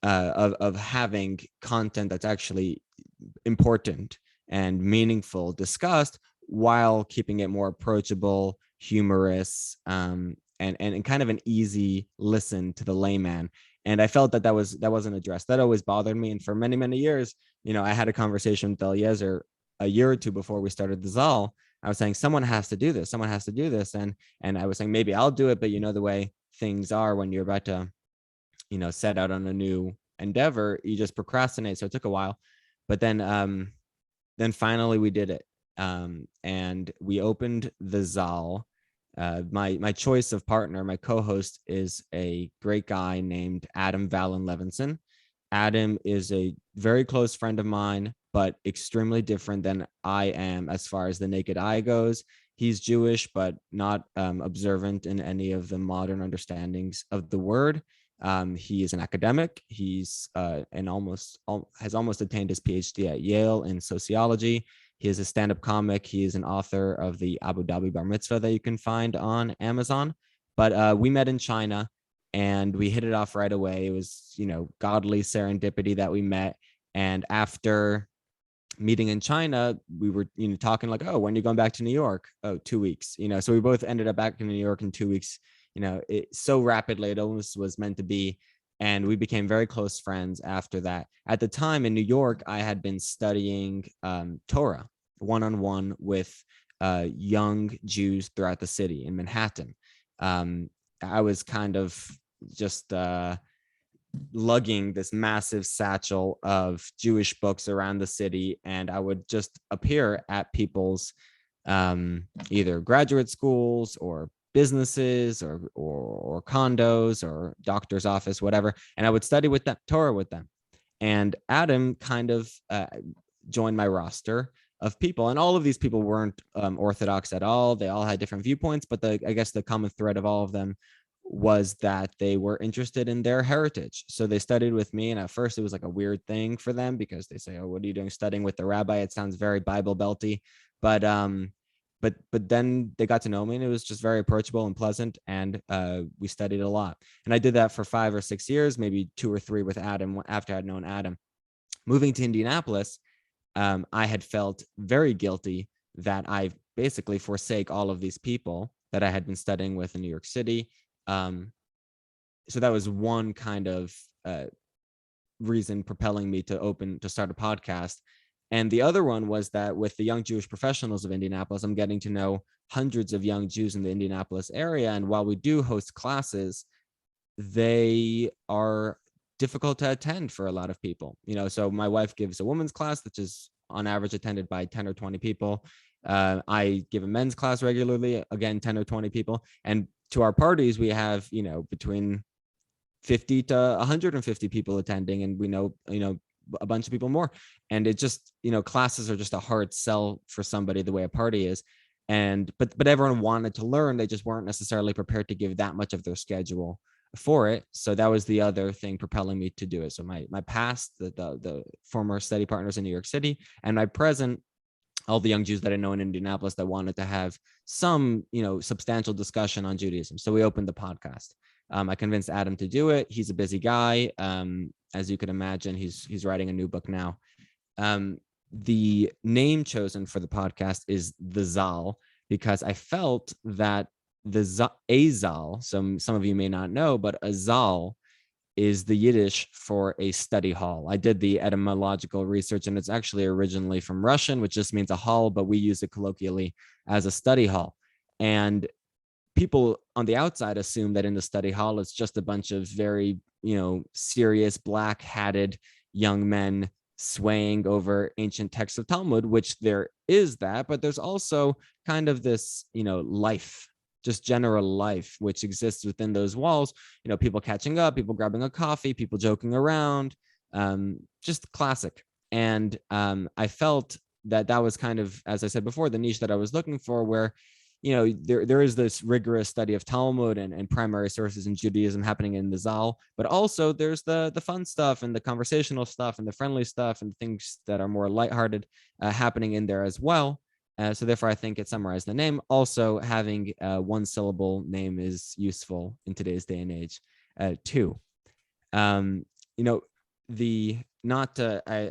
of having content that's actually important and meaningful discussed while keeping it more approachable, humorous, and kind of an easy listen to the layman. And I felt that wasn't addressed. That always bothered me. And for many, many years, I had a conversation with Eliezer a year or two before we started the Zal. I was saying, someone has to do this. Someone has to do this. And I was saying, maybe I'll do it. But the way things are when you're about to, set out on a new endeavor, you just procrastinate. So it took a while. But then finally we did it. And we opened the Zal. My choice of partner, my co-host, is a great guy named Adam Valen Levinson. Adam is a very close friend of mine, but extremely different than I am as far as the naked eye goes. He's Jewish, but not observant in any of the modern understandings of the word. He is an academic. He's has almost attained his PhD at Yale in sociology. He is a stand-up comic. He is an author of the Abu Dhabi Bar Mitzvah that you can find on Amazon. But we met in China, and we hit it off right away. It was, godly serendipity that we met. And after meeting in China, we were, talking like, oh, when are you going back to New York? Oh, 2 weeks. So we both ended up back in New York in 2 weeks. It so rapidly, it almost was meant to be. And we became very close friends after that. At the time in New York, I had been studying Torah one-on-one with young Jews throughout the city in Manhattan. I was kind of just lugging this massive satchel of Jewish books around the city, and I would just appear at people's either graduate schools or businesses or condos or doctor's office, whatever, and I would study with them, Torah with them. And Adam kind of joined my roster of people, and all of these people weren't Orthodox at all. They all had different viewpoints, but I guess the common thread of all of them was that they were interested in their heritage. So they studied with me, and at first it was like a weird thing for them because they say, oh, what are you doing studying with the rabbi? It sounds very Bible belty. But then they got to know me, and it was just very approachable and pleasant, and we studied a lot. And I did that for 5 or 6 years, maybe 2 or 3 with Adam after I'd known Adam. Moving to Indianapolis, I had felt very guilty that I basically forsake all of these people that I had been studying with in New York City. So that was one kind of reason propelling me to start a podcast. And the other one was that with the young Jewish professionals of Indianapolis, I'm getting to know hundreds of young Jews in the Indianapolis area. And while we do host classes, they are difficult to attend for a lot of people. So my wife gives a women's class, which is on average attended by 10 or 20 people. I give a men's class regularly, again, 10 or 20 people. And to our parties, we have, between 50 to 150 people attending, and we know, a bunch of people more. And it just, classes are just a hard sell for somebody the way a party is. And, but everyone wanted to learn. They just weren't necessarily prepared to give that much of their schedule for it. So that was the other thing propelling me to do it. So my past, the former study partners in New York City, and my present, all the young Jews that I know in Indianapolis that wanted to have some, substantial discussion on Judaism. So we opened the podcast. I convinced Adam to do it. He's a busy guy. As you could imagine, he's writing a new book now. The name chosen for the podcast is the Zal, because I felt that a Zal, some of you may not know, but a Zal is the Yiddish for a study hall. I did the etymological research, and it's actually originally from Russian, which just means a hall, but we use it colloquially as a study hall. And people on the outside assume that in the study hall, it's just a bunch of very, serious black-hatted young men swaying over ancient texts of Talmud, which there is that, but there's also kind of this, life just general life which exists within those walls. You know, people catching up, people grabbing a coffee, people joking around, just classic. And I felt that that was kind of, as I said before, the niche that I was looking for, where, you know, there is this rigorous study of Talmud and primary sources in Judaism happening in the Zal, but also there's the fun stuff and the conversational stuff and the friendly stuff and things that are more lighthearted happening in there as well. So therefore, I think it summarized the name. Also, having a one syllable name is useful in today's day and age too. You know, I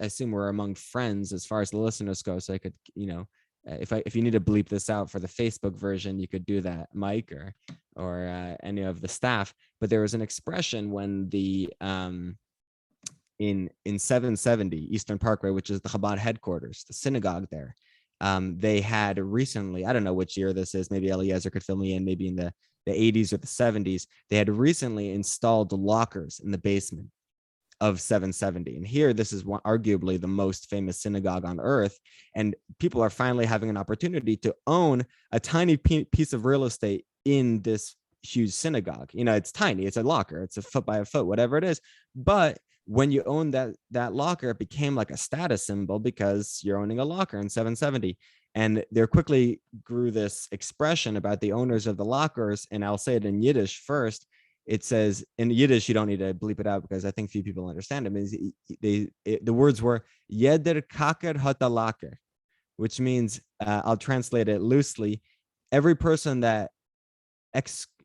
assume we're among friends as far as the listeners go, so I could, you know, if you need to bleep this out for the Facebook version, you could do that, Mike or any of the staff. But there was an expression when the in 770 Eastern Parkway, which is the Chabad headquarters, the synagogue there, they had recently, I don't know which year this is, maybe Eliezer could fill me in, maybe in the 80s or the 70s, they had recently installed lockers in the basement of 770. And here, this is arguably the most famous synagogue on earth. And people are finally having an opportunity to own a tiny piece of real estate in this huge synagogue. You know, it's tiny, it's a locker, it's a foot by a foot, whatever it is. But when you own that locker, it became like a status symbol because you're owning a locker in 770. And there quickly grew this expression about the owners of the lockers. And I'll say it in Yiddish first. It says in Yiddish, you don't need to bleep it out because I think few people understand it. The words were "Jeder Kaker hat a Laker," which means, I'll translate it loosely, every person that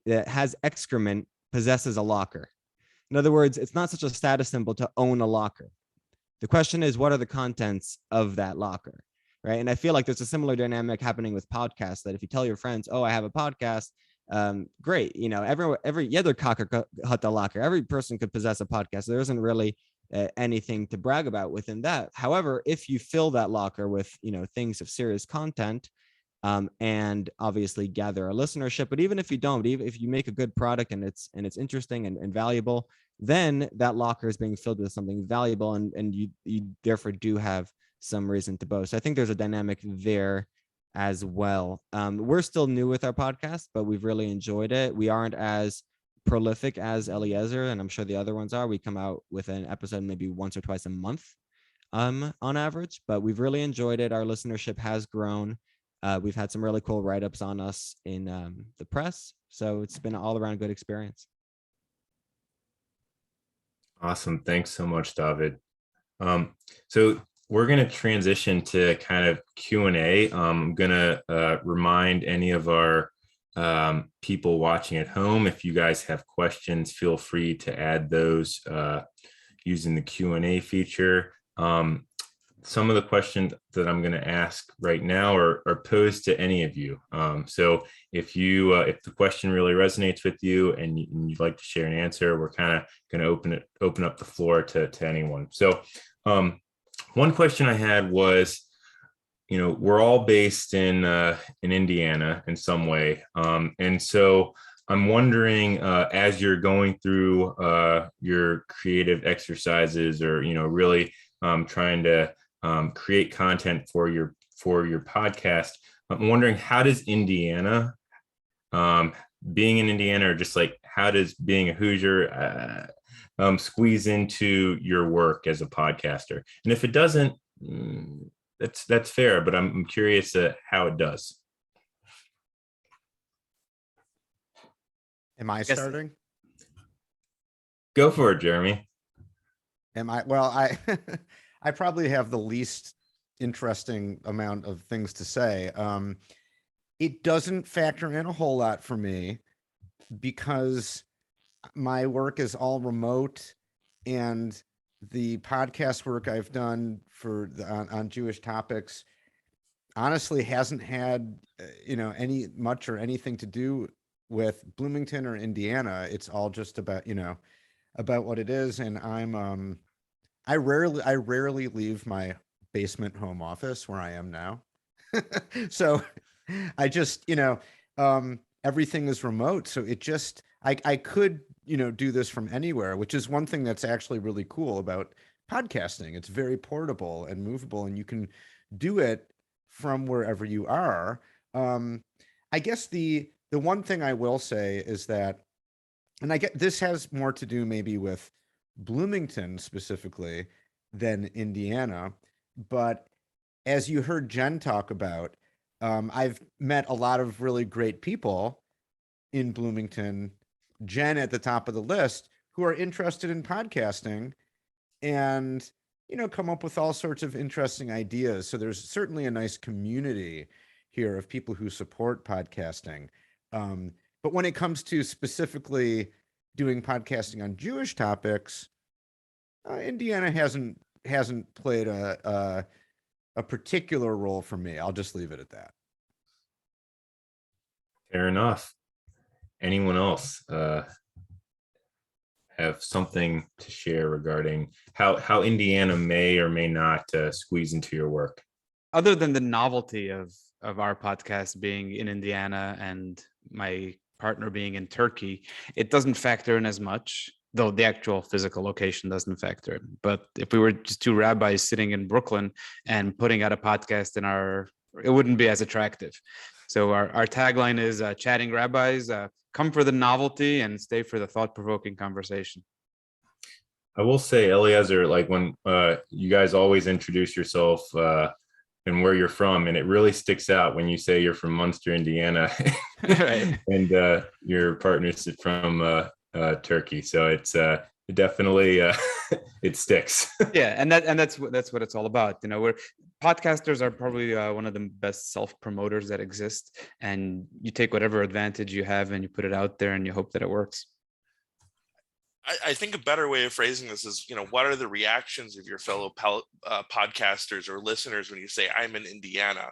has excrement possesses a locker. In other words, it's not such a status symbol to own a locker. The question is, what are the contents of that locker, right? And I feel like there's a similar dynamic happening with podcasts, that if you tell your friends, oh, I have a podcast, great, you know, every Yeder Kaker hat a Laker, every person could possess a podcast. There isn't really anything to brag about within that. However, if you fill that locker with, you know, things of serious content, and obviously gather a listenership, but even if you don't, even if you make a good product and it's interesting and valuable, then that locker is being filled with something valuable, and you therefore do have some reason to boast. I think there's a dynamic there as well. We're still new with our podcast, but we've really enjoyed it. We aren't as prolific as Eliezer, and I'm sure the other ones are. We come out with an episode maybe once or twice a month on average, but we've really enjoyed it. Our listenership has grown. We've had some really cool write-ups on us in the press, so it's been an all-around good experience. Awesome. Thanks so much, David. So we're going to transition to kind of Q&A. I'm going to remind any of our people watching at home, if you guys have questions, feel free to add those using the Q&A feature. Some of the questions that I'm going to ask right now are posed to any of you. So if the question really resonates with you and you'd like to share an answer, we're kind of going to open up the floor to anyone. So one question I had was, you know, we're all based in Indiana in some way, and so I'm wondering, as you're going through your creative exercises, or, you know, really trying to create content for your podcast, I'm wondering, how does Indiana, being in Indiana, or just like how does being a Hoosier squeeze into your work as a podcaster? And if it doesn't, that's fair, but I'm curious how it does. Am I starting? Go for it, Jeremy. Well, I probably have the least interesting amount of things to say. It doesn't factor in a whole lot for me because my work is all remote, and the podcast work I've done on Jewish topics honestly hasn't had much or anything to do with Bloomington or Indiana. It's all just about what it is, and I rarely leave my basement home office where I am now. So I just, everything is remote. So it just, I could, do this from anywhere, which is one thing that's actually really cool about podcasting. It's very portable and movable, and you can do it from wherever you are. I guess the the one thing I will say is that, and I get this has more to do maybe with Bloomington specifically than Indiana, but as you heard Jen talk about, I've met a lot of really great people in Bloomington, Jen at the top of the list, who are interested in podcasting and, come up with all sorts of interesting ideas. So there's certainly a nice community here of people who support podcasting. But when it comes to specifically doing podcasting on Jewish topics, Indiana hasn't played a particular role for me. I'll just leave it at that. Fair enough. Anyone else have something to share regarding how Indiana may or may not squeeze into your work? Other than the novelty of our podcast being in Indiana and my partner being in Turkey, it doesn't factor in as much, though the actual physical location doesn't factor in. But if we were just two rabbis sitting in Brooklyn and putting out a podcast it wouldn't be as attractive. So our tagline is chatting rabbis, come for the novelty and stay for the thought-provoking conversation. I will say, Eliezer, like when you guys always introduce yourself and where you're from, and it really sticks out when you say you're from Munster, Indiana, Right. and your partner's from Turkey. So it's it definitely it sticks. Yeah, and that's what it's all about. We're podcasters are probably one of the best self-promoters that exist, and you take whatever advantage you have and you put it out there and you hope that it works. I think a better way of phrasing this is, what are the reactions of your fellow podcasters or listeners when you say I'm in Indiana?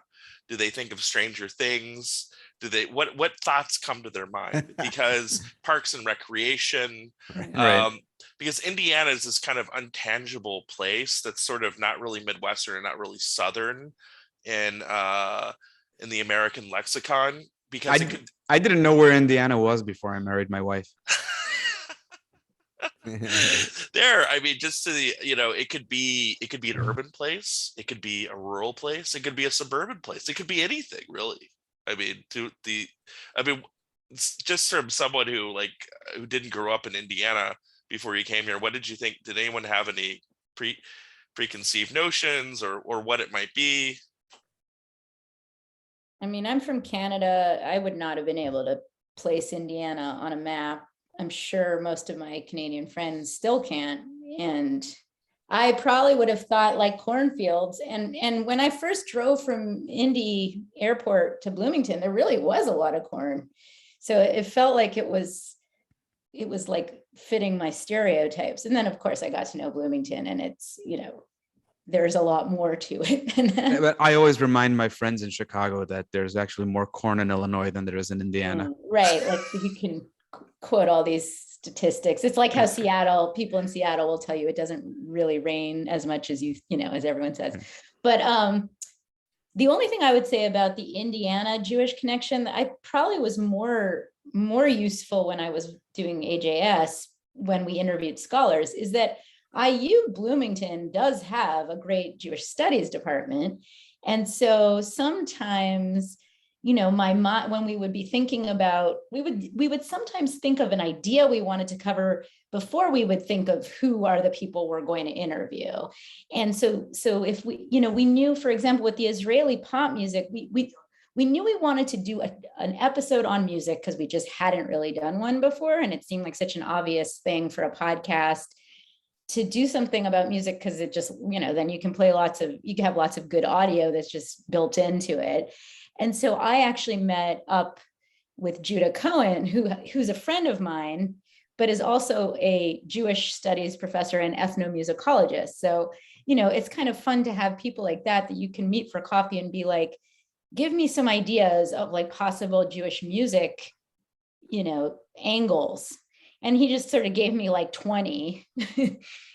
Do they think of Stranger Things? Do they what thoughts come to their mind? Because Parks and Recreation, Right. Because Indiana is this kind of untangible place that's sort of not really Midwestern and not really Southern in the American lexicon. Because I didn't know where Indiana was before I married my wife. There, I mean, just to the, it could be an urban place, it could be a rural place, it could be a suburban place, it could be anything really. I mean, it's just from someone who didn't grow up in Indiana before you came here, what did you think? Did anyone have any preconceived notions or what it might be? I mean, I'm from Canada. I would not have been able to place Indiana on a map. I'm sure most of my Canadian friends still can't. And I probably would have thought like cornfields. And when I first drove from Indy Airport to Bloomington, there really was a lot of corn. So it felt like it was like fitting my stereotypes. And then of course I got to know Bloomington, and it's, there's a lot more to it than that. But I always remind my friends in Chicago that there's actually more corn in Illinois than there is in Indiana. Right. Like you can quote all these statistics. It's like how people in Seattle will tell you it doesn't really rain as much as as everyone says. But the only thing I would say about the Indiana Jewish connection, I probably was more useful when I was doing AJS, when we interviewed scholars, is that IU Bloomington does have a great Jewish studies department. And so sometimes, when we would be thinking about, we would sometimes think of an idea we wanted to cover before we would think of who are the people we're going to interview. And so if we knew, for example, with the Israeli pop music, we knew we wanted to do an episode on music because we just hadn't really done one before. And it seemed like such an obvious thing for a podcast to do something about music, because it just, then you can have lots of good audio that's just built into it. And so I actually met up with Judah Cohen, who's a friend of mine, but is also a Jewish studies professor and ethnomusicologist. So, it's kind of fun to have people like that you can meet for coffee and be like, give me some ideas of like possible Jewish music, angles. And he just sort of gave me like 20,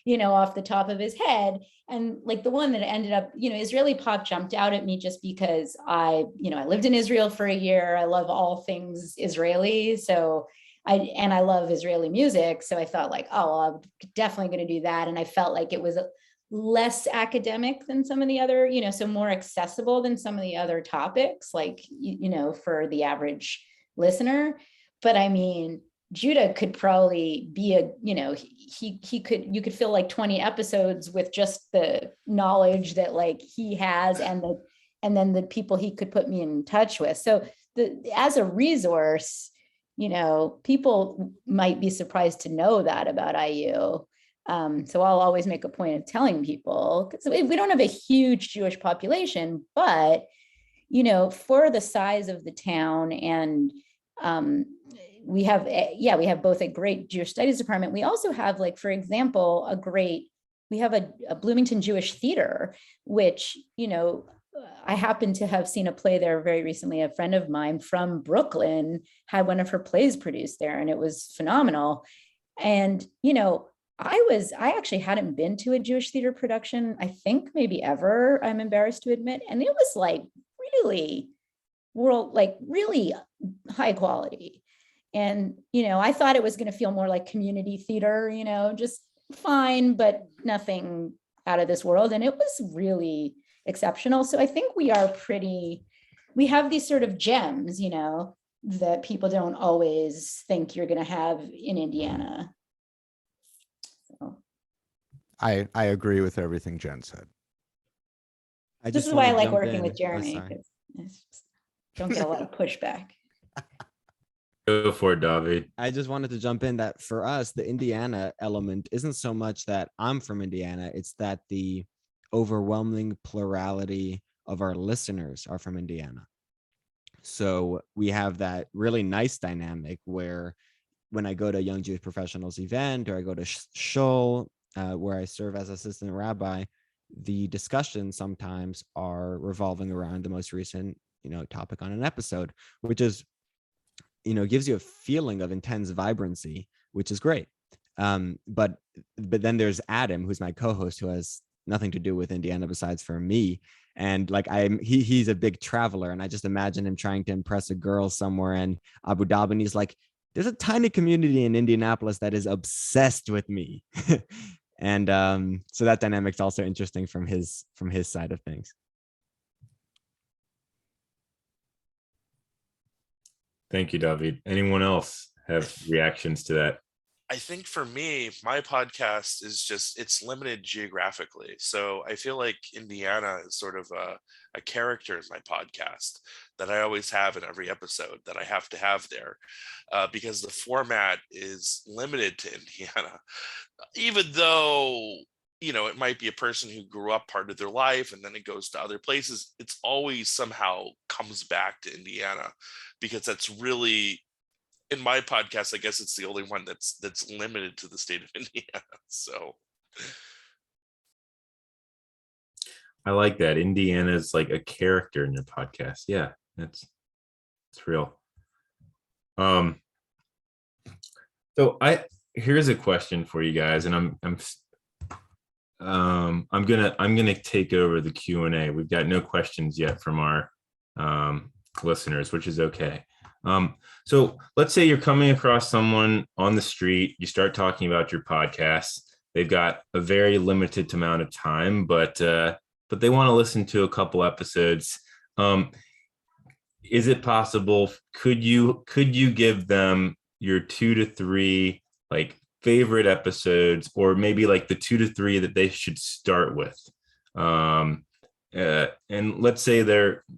off the top of his head. And like the one that ended up, Israeli pop jumped out at me just because I lived in Israel for a year. I love all things Israeli. So I love Israeli music. So I thought like, oh, well, I'm definitely going to do that. And I felt like it was less academic than some of the other, so more accessible than some of the other topics, like, for the average listener. But I mean, Judah could probably be a, you know, he could, you could fill like 20 episodes with just the knowledge that like he has, and then the people he could put me in touch with. So as a resource, you know, people might be surprised to know that about IU. So I'll always make a point of telling people, because we don't have a huge Jewish population, but, you know, for the size of the town, and we have both a great Jewish studies department. We also have, like, for example, we have a Bloomington Jewish Theater, which, you know, I happen to have seen a play there very recently. A friend of mine from Brooklyn had one of her plays produced there, and it was phenomenal. And, you know, I actually hadn't been to a Jewish theater production, I think maybe ever, I'm embarrassed to admit. And it was like really really high quality. And, you know, I thought it was going to feel more like community theater, you know, just fine, but nothing out of this world. And it was really exceptional. So I think we have these sort of gems, you know, that people don't always think you're going to have in Indiana. So I agree with everything Jen said. this is why I like working with Jeremy, because don't get a lot of pushback. Go for it, David. I just wanted to jump in that for us, the Indiana element isn't so much that I'm from Indiana, it's that the overwhelming plurality of our listeners are from Indiana. So we have that really nice dynamic where when I go to a Young Jewish Professionals event, or I go to Shul, where I serve as assistant rabbi, the discussions sometimes are revolving around the most recent, you know, topic on an episode, which is, you know, gives you a feeling of intense vibrancy, which is great. But then there's Adam, who's my co-host, who has nothing to do with Indiana besides for me. And like he's a big traveler, and I just imagine him trying to impress a girl somewhere in Abu Dhabi, and he's like, there's a tiny community in Indianapolis that is obsessed with me. And so that dynamic's also interesting from his side of things. Thank you, David. Anyone else have reactions to that? I think for me, my podcast is just, it's limited geographically. So I feel like Indiana is sort of a character in my podcast that I always have in every episode that I have to have there, because the format is limited to Indiana. Even though, you know, it might be a person who grew up part of their life and then it goes to other places, it's always somehow comes back to Indiana, because that's really, in my podcast, I guess it's the only one that's limited to the state of Indiana. So I like that. Indiana is like a character in your podcast. Yeah, it's real. So here's a question for you guys, and I'm gonna take over the Q&A. We've got no questions yet from our listeners, which is okay. So let's say you're coming across someone on the street, you start talking about your podcast. They've got a very limited amount of time, but they want to listen to a couple episodes. Is it possible? Could you give them your 2 to 3 like favorite episodes, or maybe like the 2 to 3 that they should start with? And let's say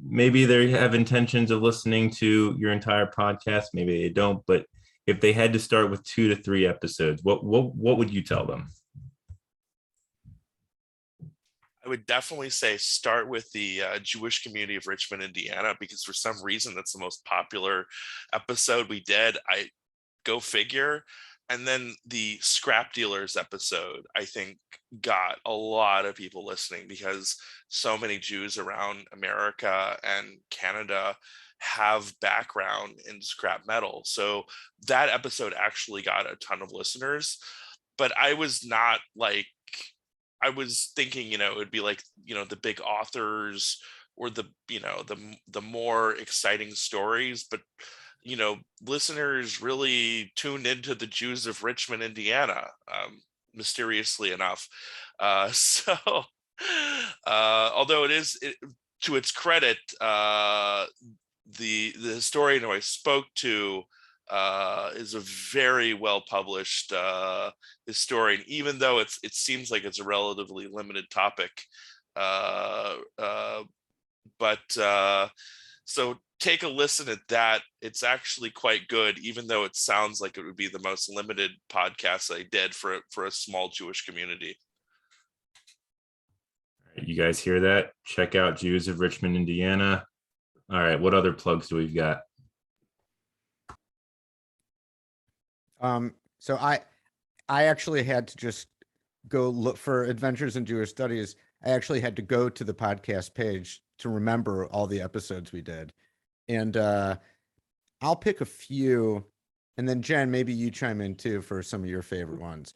maybe they have intentions of listening to your entire podcast, maybe they don't, but if they had to start with 2 to 3 episodes, what would you tell them? I would definitely say start with the Jewish community of Richmond, Indiana, because for some reason that's the most popular episode we did. I go figure. And then the scrap dealers episode, I think, got a lot of people listening, because so many Jews around America and Canada have background in scrap metal. So that episode actually got a ton of listeners. But I was not like, I was thinking, you know, it would be like, you know, the big authors or the, you know, the more exciting stories. But you know, listeners really tuned into the Jews of Richmond, Indiana, mysteriously enough. So although to its credit, the historian who I spoke to is a very well published historian, even though it seems like it's a relatively limited topic. So take a listen at that. It's actually quite good, even though it sounds like it would be the most limited podcast I did for a small Jewish community. You guys hear that? Check out Jews of Richmond, Indiana. All right, what other plugs do we've got? So I actually had to just go look for Adventures in Jewish Studies. I actually had to go to the podcast page to remember all the episodes we did. And I'll pick a few, and then Jen, maybe you chime in too for some of your favorite ones.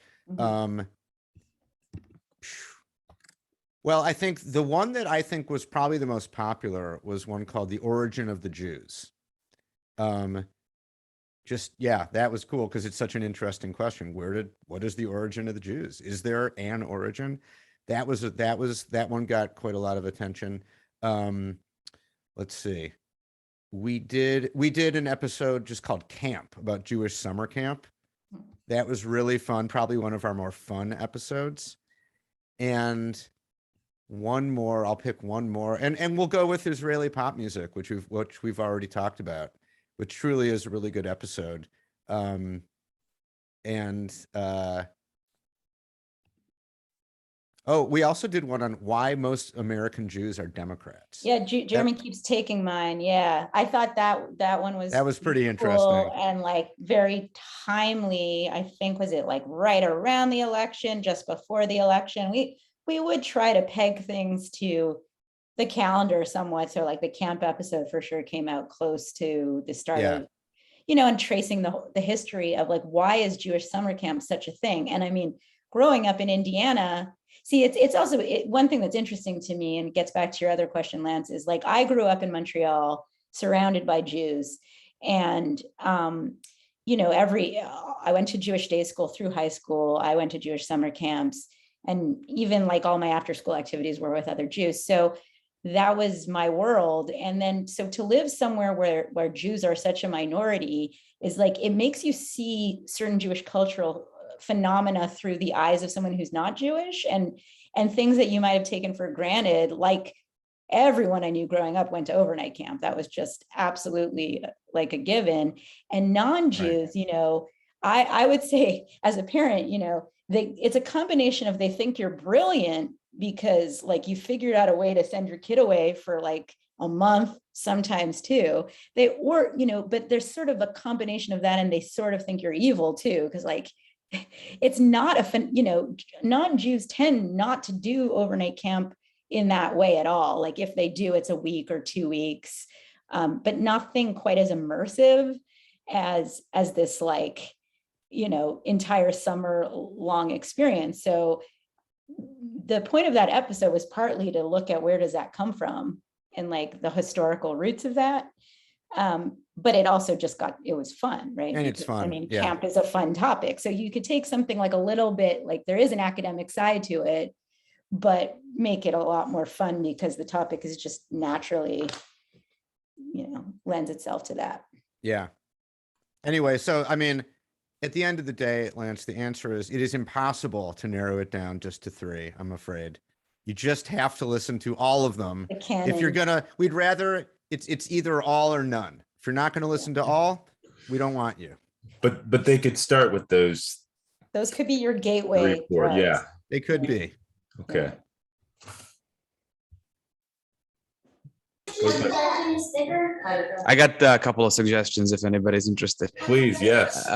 Well, I think the one that I think was probably the most popular was one called The Origin of the Jews. Yeah, that was cool because it's such an interesting question. What is the origin of the Jews? Is there an origin? That one got quite a lot of attention. Let's see. We did an episode just called Camp, about Jewish summer camp. That was really fun, probably one of our more fun episodes. And one more, I'll pick one more, and we'll go with Israeli pop music, which we've already talked about, which truly is a really good episode. We also did one on why most American Jews are Democrats. Yeah, Jeremy keeps taking mine. Yeah, I thought that one was pretty cool interesting and like very timely. I think, was it like right around the election, just before the election? We would try to peg things to the calendar somewhat. So like the camp episode for sure came out close to the start of, and tracing the history of like, why is Jewish summer camp such a thing? And I mean, growing up in Indiana, see, it's also one thing that's interesting to me, and it gets back to your other question, Lance, is like, I grew up in Montreal surrounded by Jews, and I went to Jewish day school through high school. I went to Jewish summer camps, and even like all my after school activities were with other Jews. So that was my world. And then, so to live somewhere where Jews are such a minority is like, it makes you see certain Jewish cultural phenomena through the eyes of someone who's not Jewish, and things that you might have taken for granted. Like everyone I knew growing up went to overnight camp. That was just absolutely like a given. And non-Jews, right. I would say as a parent, it's a combination of, they think you're brilliant because like you figured out a way to send your kid away for like a month, sometimes two. But there's sort of a combination of that, and they sort of think you're evil too, because like it's not non-Jews tend not to do overnight camp in that way at all. Like if they do, it's a week or 2 weeks, but nothing quite as immersive as this like, entire summer long experience. So the point of that episode was partly to look at where does that come from and like the historical roots of that. But it also it was fun, right? And it's fun. I mean, camp is a fun topic. So you could take something like a little bit, like there is an academic side to it, but make it a lot more fun because the topic is just naturally, lends itself to that. Yeah. Anyway, so, I mean, at the end of the day, Lance, the answer is, it is impossible to narrow it down just to 3, I'm afraid. You just have to listen to all of them. If you're we'd rather, it's either all or none. If you're not going to listen to all, we don't want you. But they could start with those. Those could be your gateway. 3, 4, yeah. They could be. Okay. I got a couple of suggestions if anybody's interested. Please, yes.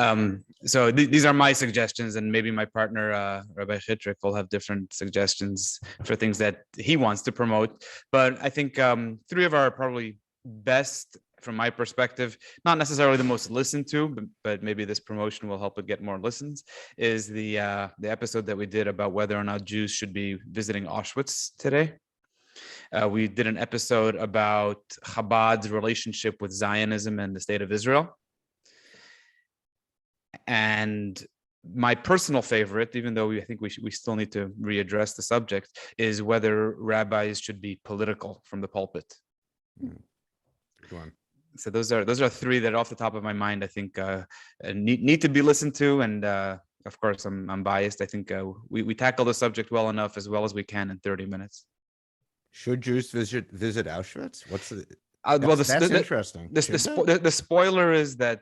So these are my suggestions, and maybe my partner, Rabbi Chitrik, will have different suggestions for things that he wants to promote. But I think 3 of our probably best, from my perspective, not necessarily the most listened to, but maybe this promotion will help it get more listens, is the episode that we did about whether or not Jews should be visiting Auschwitz today. We did an episode about Chabad's relationship with Zionism and the state of Israel. And my personal favorite, even though I think we still need to readdress the subject, is whether rabbis should be political from the pulpit. Good one. So those are three that are off the top of my mind. I think need to be listened to, and of course I'm biased. I think we tackle the subject well enough, as well as we can, in 30 minutes. Should Jews visit Auschwitz? What's the? Well, That's interesting. The spoiler is that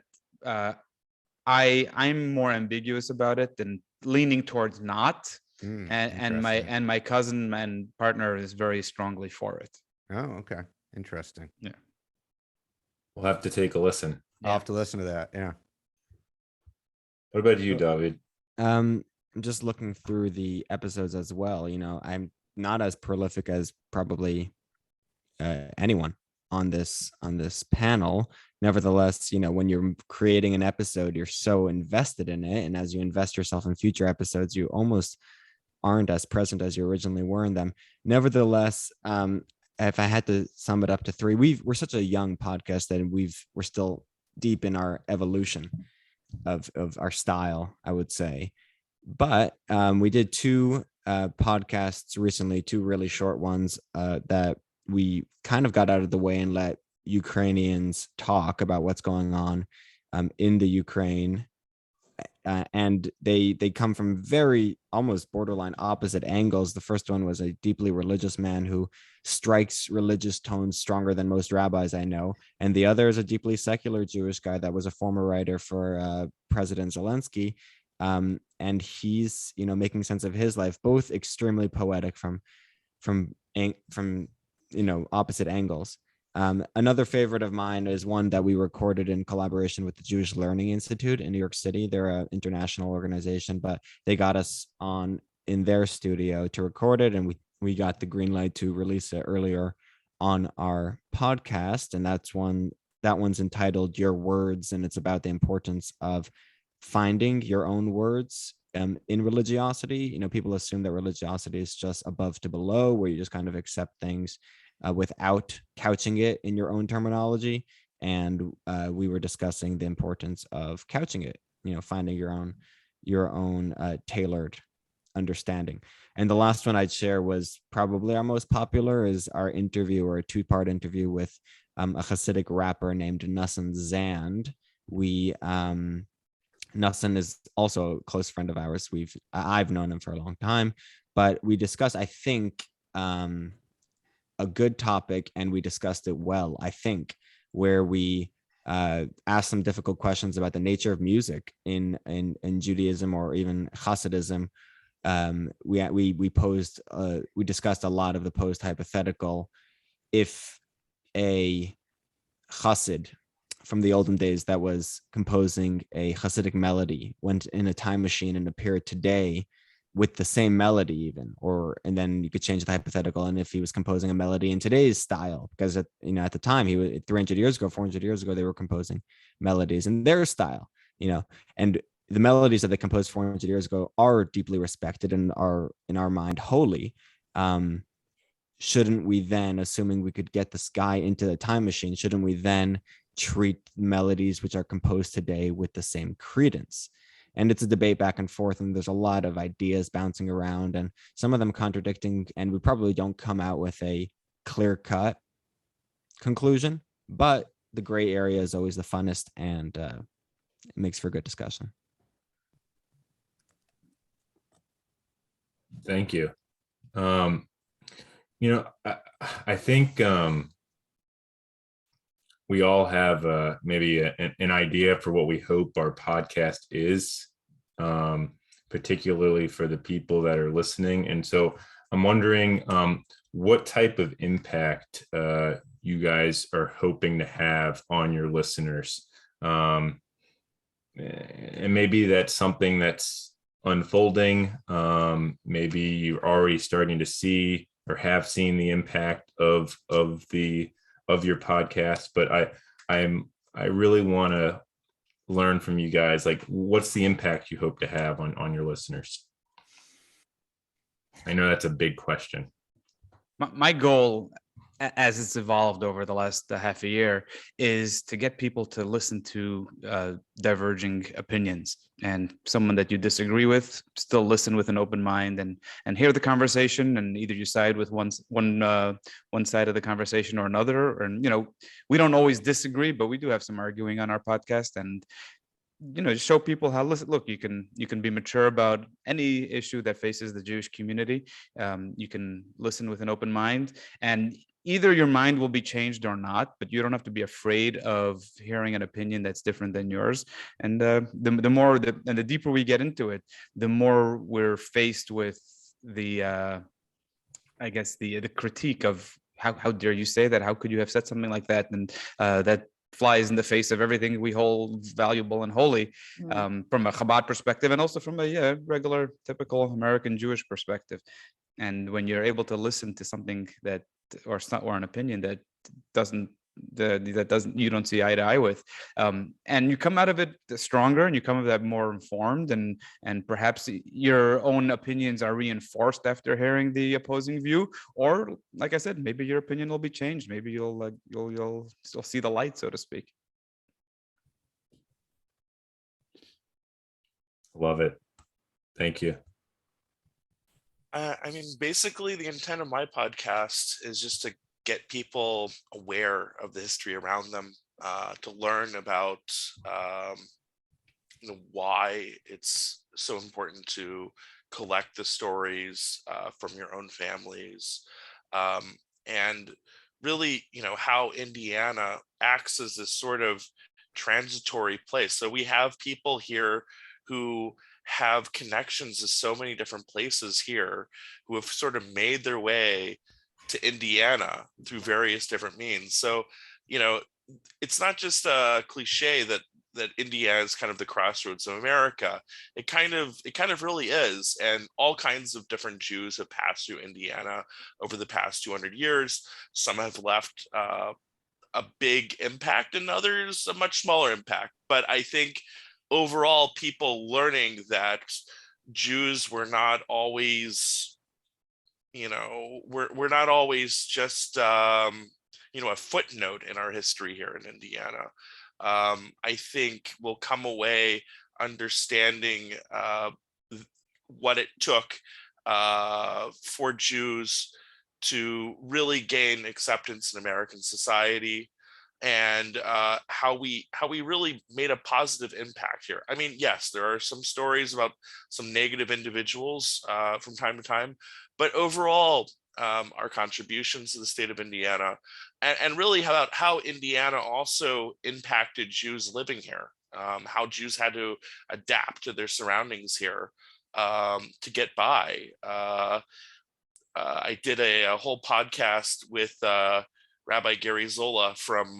I'm more ambiguous about it than leaning towards not, and my cousin and partner is very strongly for it. Oh, okay, interesting. Yeah, We'll have to take a listen. I'll have to listen to that. Yeah. What about you, David? I'm just looking through the episodes as well. You know, I'm not as prolific as probably anyone on this panel. Nevertheless, you know, when you're creating an episode, you're so invested in it, and as you invest yourself in future episodes, you almost aren't as present as you originally were in them. Nevertheless, if I had to sum it up to three, we're such a young podcast that we're still deep in our evolution of our style, I would say. But we did two podcasts recently, two really short ones that we kind of got out of the way and let Ukrainians talk about what's going on in the Ukraine. And they come from very almost borderline opposite angles. The first one was a deeply religious man who strikes religious tones stronger than most rabbis I know. And the other is a deeply secular Jewish guy that was a former writer for President Zelensky. And he's, you know, making sense of his life, both extremely poetic from you know, opposite angles. Another favorite of mine is one that we recorded in collaboration with the Jewish Learning Institute in New York City. They're an international organization, but they got us on in their studio to record it, and we got the green light to release it earlier on our podcast. And that one's entitled Your Words, and it's about the importance of finding your own words in religiosity. You know, people assume that religiosity is just above to below, where you just kind of accept things without couching it in your own terminology. And we were discussing the importance of couching it, you know, finding your own tailored understanding. And the last one I'd share was probably our most popular, is our interview, or a two-part interview with a Hasidic rapper named Nassan Zand. Nassan is also a close friend of ours. I've known him for a long time, but we discussed, I think, a good topic, and we discussed it well, I think, where we asked some difficult questions about the nature of music in Judaism or even Hasidism. We discussed a lot of the post hypothetical. If a Hasid from the olden days that was composing a Hasidic melody went in a time machine and appeared today with the same melody even, and then you could change the hypothetical, and if he was composing a melody in today's style, because at the time, he was 300 years ago, 400 years ago, they were composing melodies in their style, you know, and the melodies that they composed 400 years ago are deeply respected and are in our mind holy. Shouldn't we then, assuming we could get this guy into the time machine, shouldn't we then treat melodies which are composed today with the same credence? And it's a debate back and forth, and there's a lot of ideas bouncing around, and some of them contradicting, and we probably don't come out with a clear-cut conclusion, but the gray area is always the funnest, and it makes for good discussion. Thank you. You know, I think we all have maybe an idea for what we hope our podcast is, particularly for the people that are listening. And so I'm wondering what type of impact you guys are hoping to have on your listeners. And maybe that's something that's unfolding. Maybe you're already starting to see or have seen the impact of your podcast, but I really want to learn from you guys, like, what's the impact you hope to have on your listeners? I know that's a big question. My goal as it's evolved over the last half a year, is to get people to listen to diverging opinions, and someone that you disagree with, still listen with an open mind and hear the conversation, and either you side with one side of the conversation or another. And we don't always disagree, but we do have some arguing on our podcast, and show people how, listen, look, you can be mature about any issue that faces the Jewish community. You can listen with an open mind, and either your mind will be changed or not, but you don't have to be afraid of hearing an opinion that's different than yours. And the more and the deeper we get into it, the more we're faced with the I guess the critique of how dare you say that? How could you have said something like that? And that flies in the face of everything we hold valuable and holy, from a Chabad perspective, and also from a regular, typical American Jewish perspective. And when you're able to listen to something that, or an opinion that you don't see eye to eye with, and you come out of it stronger, and you come out of that more informed, and perhaps your own opinions are reinforced after hearing the opposing view, or like I said, maybe your opinion will be changed. Maybe you'll see the light, so to speak. Love it. Thank you. I mean, basically, the intent of my podcast is just to get people aware of the history around them, to learn about why it's so important to collect the stories from your own families, and really, how Indiana acts as this sort of transitory place. So we have people here who have connections to so many different places here, who have sort of made their way to Indiana through various different means. So, it's not just a cliche that Indiana is kind of the crossroads of America. It kind of really is. And all kinds of different Jews have passed through Indiana over the past 200 years. Some have left a big impact, and others a much smaller impact. But I think overall, people learning that Jews were not always, we're not always just a footnote in our history here in Indiana. I think we'll come away understanding what it took for Jews to really gain acceptance in American society, and how we really made a positive impact here. I mean, yes, there are some stories about some negative individuals from time to time, but overall, our contributions to the state of Indiana, and really about how Indiana also impacted Jews living here, how Jews had to adapt to their surroundings here to get by. I did a whole podcast with Rabbi Gary Zola from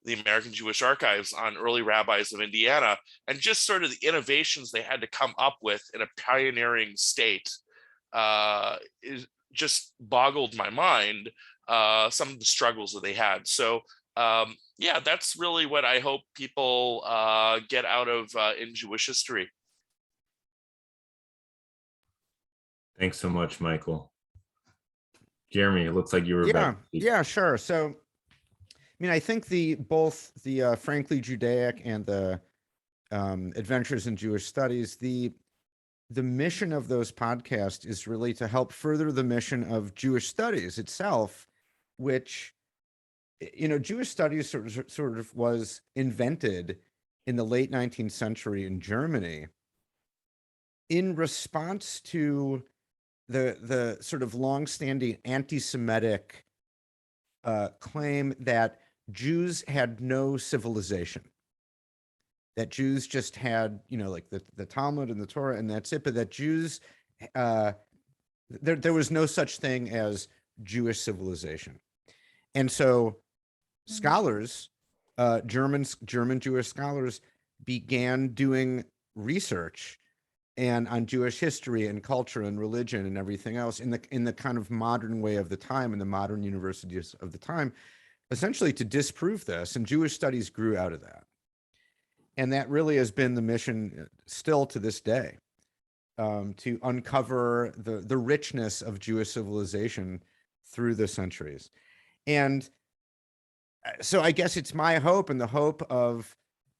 the American Jewish Archives on early rabbis of Indiana, and just sort of the innovations they had to come up with in a pioneering state. Is just boggled my mind, some of the struggles that they had. So that's really what I hope people get out of in Jewish history. Thanks so much, Michael. Jeremy, it looks like you were about to speak. Yeah, sure. So, I mean, I think both the Frankly Judaic and the Adventures in Jewish Studies, the mission of those podcasts is really to help further the mission of Jewish studies itself, which, Jewish studies sort of was invented in the late 19th century in Germany in response to the sort of longstanding anti-Semitic claim that Jews had no civilization, that Jews just had, like the Talmud and the Torah, and that's it, but that Jews, there was no such thing as Jewish civilization. And so scholars, German Jewish scholars, began doing research and on Jewish history and culture and religion and everything else in the kind of modern way of the time, in the modern universities of the time, essentially to disprove this. And Jewish studies grew out of that. And that really has been the mission still to this day, to uncover the richness of Jewish civilization through the centuries. And so I guess it's my hope and the hope of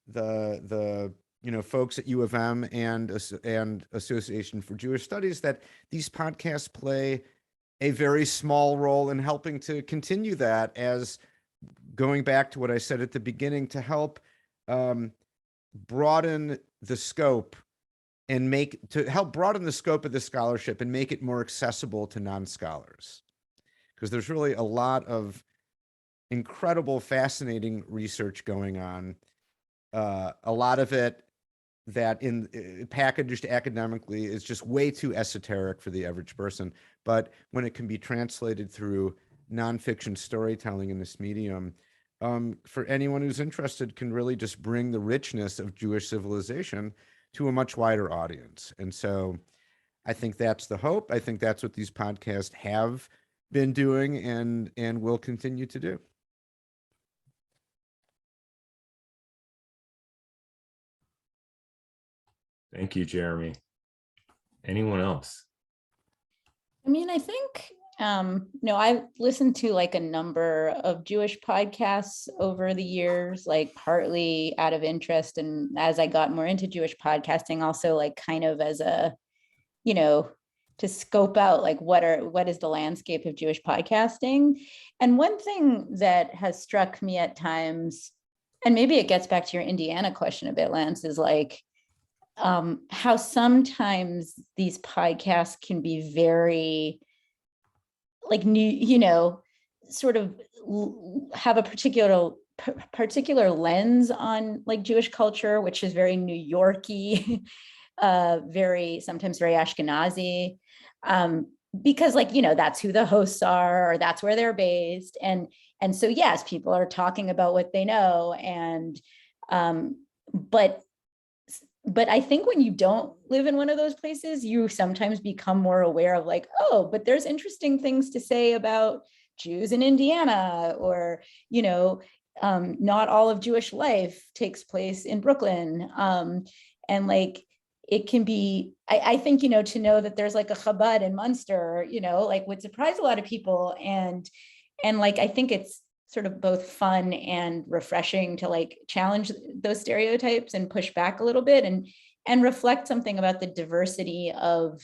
the folks at U of M and Association for Jewish Studies that these podcasts play a very small role in helping to continue that, as going back to what I said at the beginning, to help broaden the scope to help broaden the scope of the scholarship and make it more accessible to non-scholars. Because there's really a lot of incredible, fascinating research going on. A lot of it that packaged academically is just way too esoteric for the average person. But when it can be translated through nonfiction storytelling in this medium, for anyone who's interested, can really just bring the richness of Jewish civilization to a much wider audience. And so I think that's the hope. I think that's what these podcasts have been doing and will continue to do. Thank you, Jeremy. Anyone else? I mean, I think, I've listened to like a number of Jewish podcasts over the years, like partly out of interest. And as I got more into Jewish podcasting, also like kind of as a, to scope out like what is the landscape of Jewish podcasting. And one thing that has struck me at times, and maybe it gets back to your Indiana question a bit, Lance, is like, how sometimes these podcasts can be very like new, sort of have a particular lens on like Jewish culture, which is very New Yorky, sometimes very Ashkenazi, because like, that's who the hosts are, or that's where they're based. And so, yes, people are talking about what they know. And, but I think when you don't live in one of those places, you sometimes become more aware of like, oh, but there's interesting things to say about Jews in Indiana, or, not all of Jewish life takes place in Brooklyn. And like, it can be, I think, to know that there's like a Chabad in Munster, like would surprise a lot of people. And like, I think it's sort of both fun and refreshing to like challenge those stereotypes and push back a little bit and reflect something about the diversity of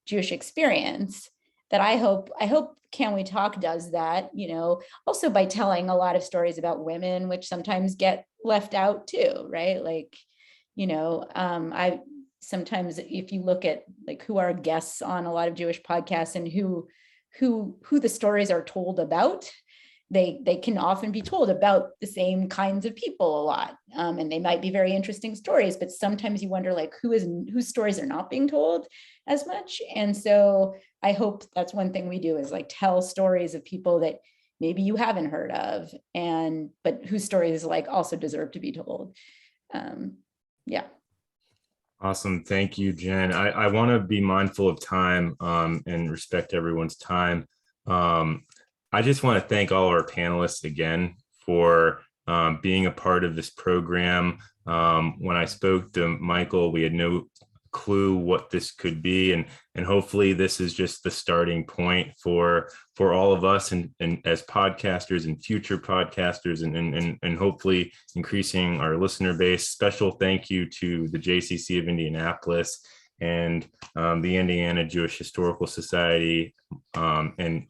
Jewish experience that I hope Can We Talk does that, also by telling a lot of stories about women, which sometimes get left out too, right? Like, I sometimes, if you look at like who are guests on a lot of Jewish podcasts and who the stories are told about, they can often be told about the same kinds of people a lot. And they might be very interesting stories, but sometimes you wonder like whose stories are not being told as much. And so I hope that's one thing we do, is like tell stories of people that maybe you haven't heard of, but whose stories like also deserve to be told. Yeah. Awesome. Thank you, Jen. I want to be mindful of time and respect everyone's time. I just want to thank all our panelists again for being a part of this program. When I spoke to Michael, we had no clue what this could be, and hopefully this is just the starting point for all of us and as podcasters and future podcasters and hopefully increasing our listener base. Special thank you to the JCC of Indianapolis and the Indiana Jewish Historical Society, and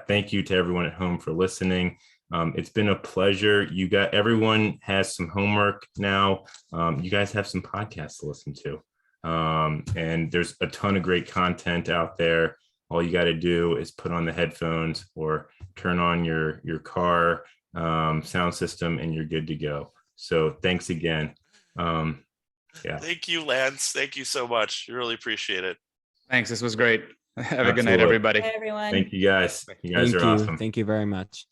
thank you to everyone at home for listening. It's been a pleasure. Everyone has some homework now. You guys have some podcasts to listen to. And there's a ton of great content out there. All you got to do is put on the headphones or turn on your car sound system and you're good to go. So thanks again. Thank you, Lance. Thank you so much. Really appreciate it. Thanks. This was great. Have a good night, everybody. Bye, everyone. Thank you guys. You guys are awesome. Thank you very much.